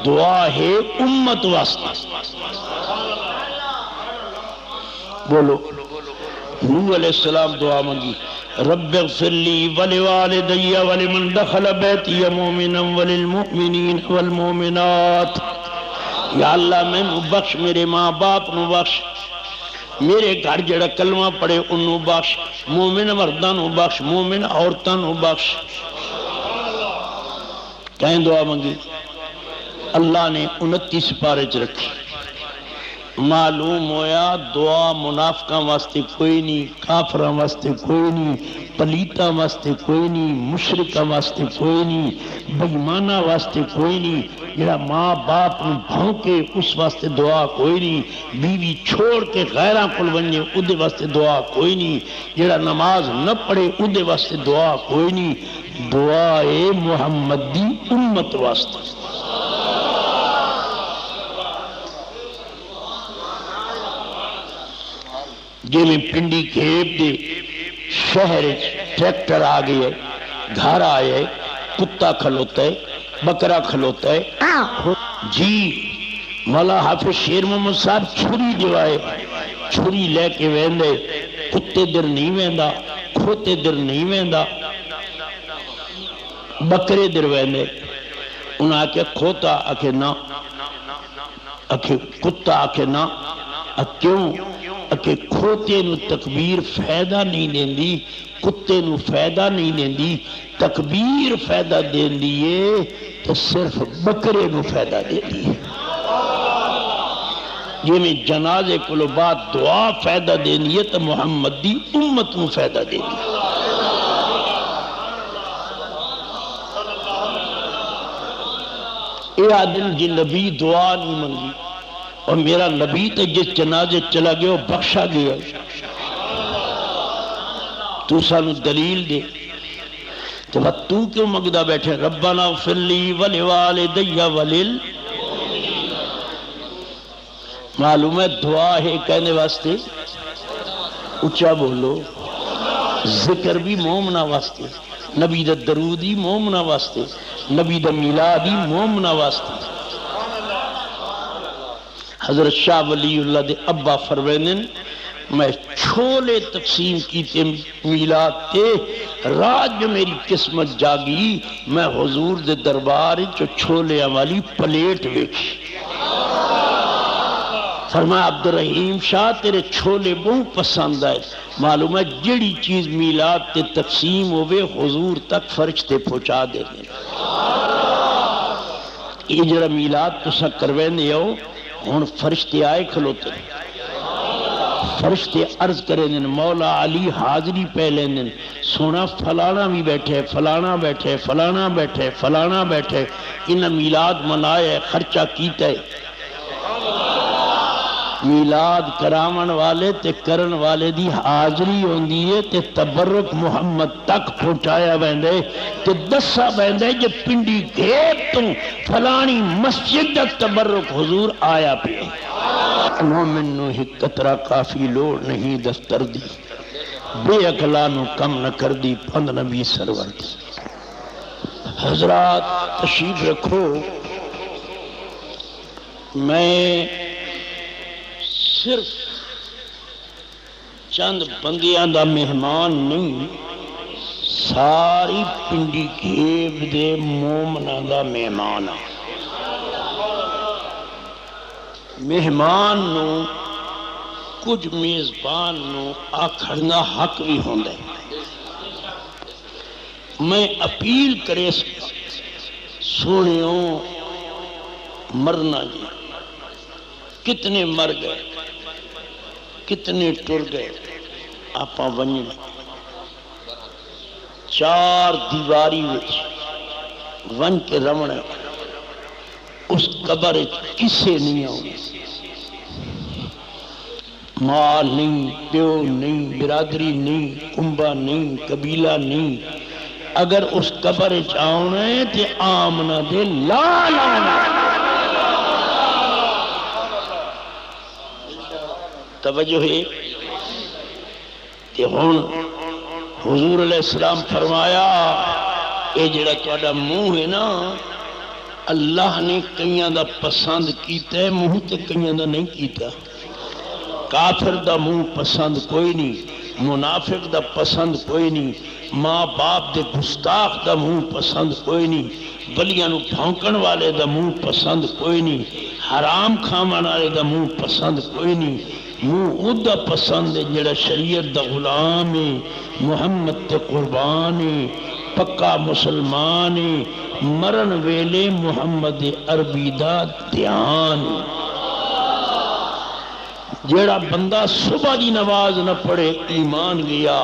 دعا ہے امت واسطے بولو نوح علیہ السلام دعا منگی رب اغفر لی ولوالدی ولمن دخل بیتی مومنا وللمؤمنین والمؤمنات یا اللہ میں بخش میرے ماں باپ نو بخش میرے گھر جڑا کلمہ پڑے انہوں بخش مومن مردان نو بخش مومن عورتان نو بخش کہیں دعا منگی اللہ نے 29 سپارے چ رکھی۔ معلوم ہویا دعا منافقاں واسطے کوئی نہیں، کافراں واسطے کوئی نہیں، پلیتاں واسطے کوئی نہیں، مشرکاں واسطے کوئی نہیں، بے ایماناں واسطے کوئی نہیں، جڑا ماں باپ نوں بھونکے اس واسطے دعا کوئی نہیں، بیوی چھوڑ کے غیراں کول ونجے اودے واسطے دعا کوئی نہیں، جڑا نماز نہ پڑھے اودے واسطے دعا کوئی نہیں، دعا اے محمد دی امت واسطے۔ جی میں پنڈی کھیپ دے شہر ٹریکٹر آ گئے، گھر آئے، کتا کھلوتا ہے، بکرا کھلوتا ہے، جی مولا حافظ شیر محمد صاحب چھری جو آئے، چھری لے کے ویندے، کتے در نہیں ویندا، کھوتے در نہیں ویندا، بکرے در ویندے، انہاں آکے کھوتا آکے نا، آکے کتا آکے نا، کیوں؟ کہ کھوتے نو تکبیر فائدہ نہیں دیندی، کتے نو فائدہ نہیں دیندی، تکبیر فائدہ دیندی ہے تو صرف بکرے نو فائدہ دیندی ہے۔ یہ میں جنازے کلو بعد دعا فائدہ دیندی ہے تو محمد دی امت نو فائدہ دیندی ہے۔ اے آدم جی نبی دعا نہیں منگی، اور میرا نبی تے جس جنازے چلا گیا وہ بخشا گیا، تو سانو دلیل دے تو تو کیوں مگدہ بیٹھے؟ ربنا اغفر لی ولوالدی ولیل، معلوم ہے دعا ہے کہنے واسطے، اچھا بولو، ذکر بھی مومنہ واسطے، نبی دا درودی مومنہ واسطے، نبی دا میلادی مومنہ واسطے۔ حضرت شاہ ولی اللہ دے ابا فرمینن میں چھولے تقسیم کیتے میلاد تے، رات جو میری قسمت جاگی میں حضور دے دربار جو چھولے والی پلیٹ ویکھی، فرمایا عبدالرحیم شاہ تیرے چھولے بہت پسند آئے، معلوم ہے جڑی چیز میلاد تے تقسیم ہوئے حضور تک فرشتے پہنچا دے دیں۔ یہ جڑا میلاد تو سا کروینے ہو، ہون فرشتے آئے کھلوتے ہیں، فرشتے عرض کریں دن مولا علی حاضری پہلے دن سونا فلانا بھی بیٹھے، فلانا بیٹھے، فلانا بیٹھے، فلانا بیٹھے، انہاں میلاد منائے خرچہ کیتا ہے۔ میلاد کرامن والے تے کرن والے دی حاضری ہوندی ہے تے تبرک محمد تک پہنچایا بندے تے دسا بندے جے پنڈی گھیب تو فلانی مسجد تک تبرک حضور آیا پہ مومن نو ہی قطرہ کافی لوڑ نہیں دفتر دی، بے اقلانو کم نہ کر دی پند نبی سرور دی۔ حضرات تشریف رکھو، میں صرف چند بندیاں دا مہمان نہیں، ساری پنڈی کھیب دے مومنہ دا مہمان آ۔ مہمان نو کچھ میزبان نو آکھڑنا حق بھی ہوندے، میں اپیل کرے سونیوں مرنا جی، کتنے مر گئے، کتنے ٹر گئے، آپا ونجن چار دیواری ون کے رمنے اس قبر کسے نہیں آؤں، مال نہیں، پیو نہیں، برادری نہیں، کنبہ نہیں، قبیلہ نہیں، اگر اس قبر چاہونے تے آمنہ دے لا لانا۔ توجہ ہے کہ ہون حضور علیہ السلام فرمایا اے جڑا تہاڈا منہ ہے نا، اللہ نے کئیاں دا پسند کیتا ہے، منہ تے کئیاں دا نہیں کیتا۔ کافر دا منہ پسند کوئی نہیں، منافق دا پسند کوئی نہیں، ماں باپ دے گستاخ دا منہ پسند کوئی نہیں، بلیاں نو بھونکن والے دا منہ پسند کوئی نہیں، حرام کھاون والے دا منہ پسند کوئی نہیں، منہ ادا پسند ہے جڑا شریعت دا غلام ہے، محمد تے قربان ہے، پکا مسلمان ہے، مرن ویلے محمد عربی دا دھیان جیڑا بندہ صبح دی نماز نہ پڑھے ایمان گیا،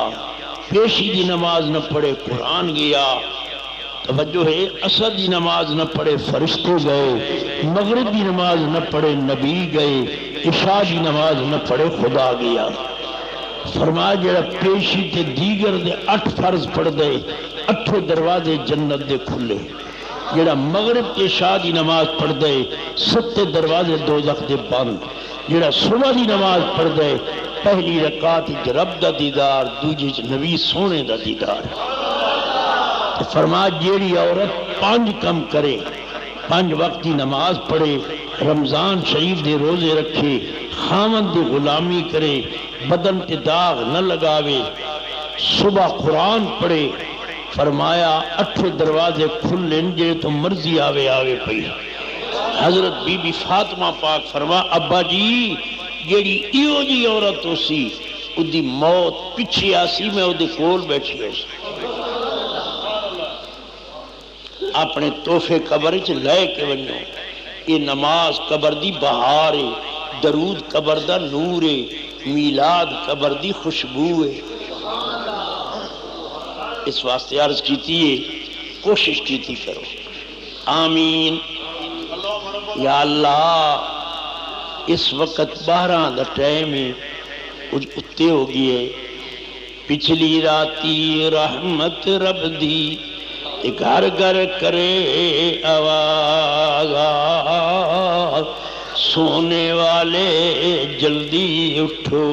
پیشی دی نماز نہ پڑھے قرآن گیا، توجہ ہے، عصر دی نماز نہ پڑھے فرشتے گئے، مغرب دی نماز نہ پڑھے نبی گئے، عشاء دی نماز نہ پڑھے خدا گیا۔ فرمایا جڑا پیشی تے دیگر دے 8 فرض پڑھ دے 8 دروازے جنت دے کھلے، جڑا مغرب تے عشاء دی نماز پڑھ دے 7 دروازے دوزخ دے بند، جڑا صبح دی نماز پڑھ دے پہلی رکعت وچ رب دا دیدار، دوجی وچ نبی سونے دا دیدار۔ فرمایا جیڑی عورت 5 کم کرے، 5 وقت دی نماز پڑھے، رمضان شریف دے روزے رکھے، خامن دی غلامی کرے، بدن تے داغ نہ لگاوے، صبح قرآن پڑھے، فرمایا 8 دروازے کھلن جے تو مرضی آوے آوے پئی۔ حضرت بی بی فاطمہ پاک فرما ابا جی جیڑی ایو جی عورت ہو سی او دی موت پچھے آسی میں او دے کول بیٹھی ہے، اپنے تحفے قبر چ لے کے ونجو۔ یہ نماز قبر دی بہار ہے، درود قبر دا نور ہے، میلاد قبر دی خوشبو ہے۔ اس واسطے عرض کیتی ہے، کوشش کیتی کرو۔ آمین۔ یا اللہ اس وقت 12 دا ٹائم ہے، کچھ اتے ہو گئے، پچھلی راتی رحمت رب دی گھر گھر کرے آواز، سونے والے جلدی اٹھو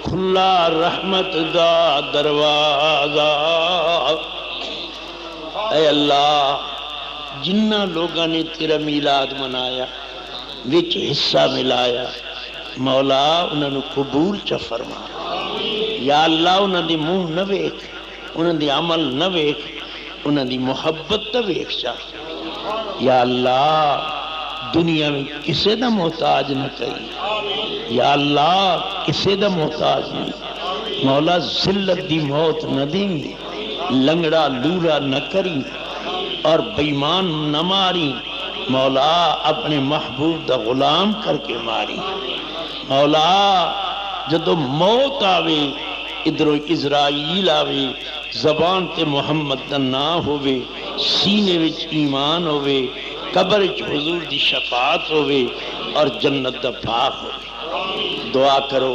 کھلا رحمت دا دروازہ۔ اے اللہ جنہ لوگاں نے تیرا میلاد منایا وچ حصہ ملایا، مولا انہاں نو قبول چا فرما۔ یا اللہ انہاں دی منہ نہ ویکھ، انہاں دی عمل نہ ویکھ، انہاں دی محبت نہ ویکھ چا۔ یا اللہ دنیا میں کسے دا محتاج نہ کری، یا اللہ کسے دا محتاج نہیں، مولا ذلت دی موت نہ دیں، لنگڑا لورا نہ کری اور بیمان نہ ماری، مولا اپنے محبوب دا غلام کر کے ماری۔ مولا جدو موت آوے ادھرو اسرائیل آوے، زبان تے محمد دا نام ہوئے، سینے وچ ایمان ہوئے، قبر وچ حضور دی شفاعت ہوئے اور جنت دا باغ ہوئے۔ دعا کرو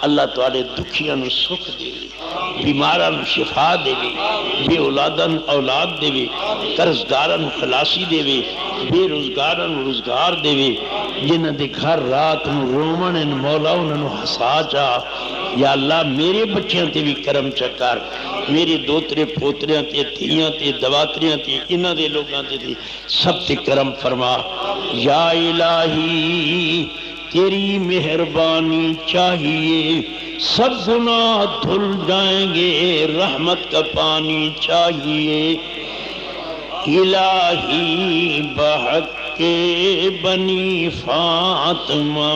اللہ تواڈے دکھیاں نو سکھ دے، بیماراں نو شفا دے، بے اولاداں اولاد دے، قرضداراں نو خلاصی دے، بے روزگاراں نو روزگار دے، جنہاں دے گھر رات نو رومن ان مولا انہاں نو ہسا چا۔ یا اللہ میرے بچیاں تے بھی کرم چکر، میرے دوترے پوتریاں تے دھیاں تے دواتریاں تے انہاں دے لوگاں تے سب تے کرم فرما۔ یا الہی تیری مہربانی چاہیے، سب گناہ دھل جائیں گے، رحمت کا پانی چاہیے۔ الہی بحق کے بنی فاطمہ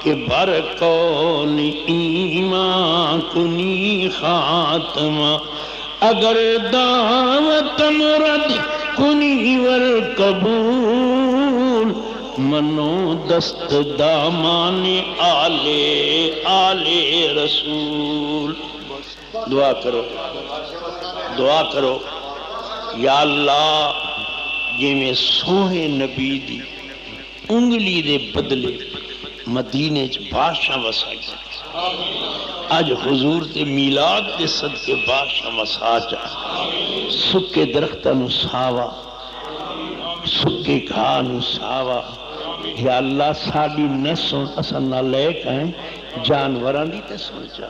کے برکول ایمان کنی خاتمہ، اگر دعوت مرد کنی ور قبول، منو دست دامان آلے رسول۔ دعا کرو، دعا کرو۔ یا اللہ جی میں سوہے نبی دی انگلی دے بدلے مدینے چ بادشاہ وسائی، اج حضور تے میلاد دے صدقے بادشاہ وسا جا، سکے درختاں نو ساوا، سکے گھاہ نو ساوا۔ یا اللہ ساڈی نہ سن اساں نہ لے کے جانوراں دی تے سن جا۔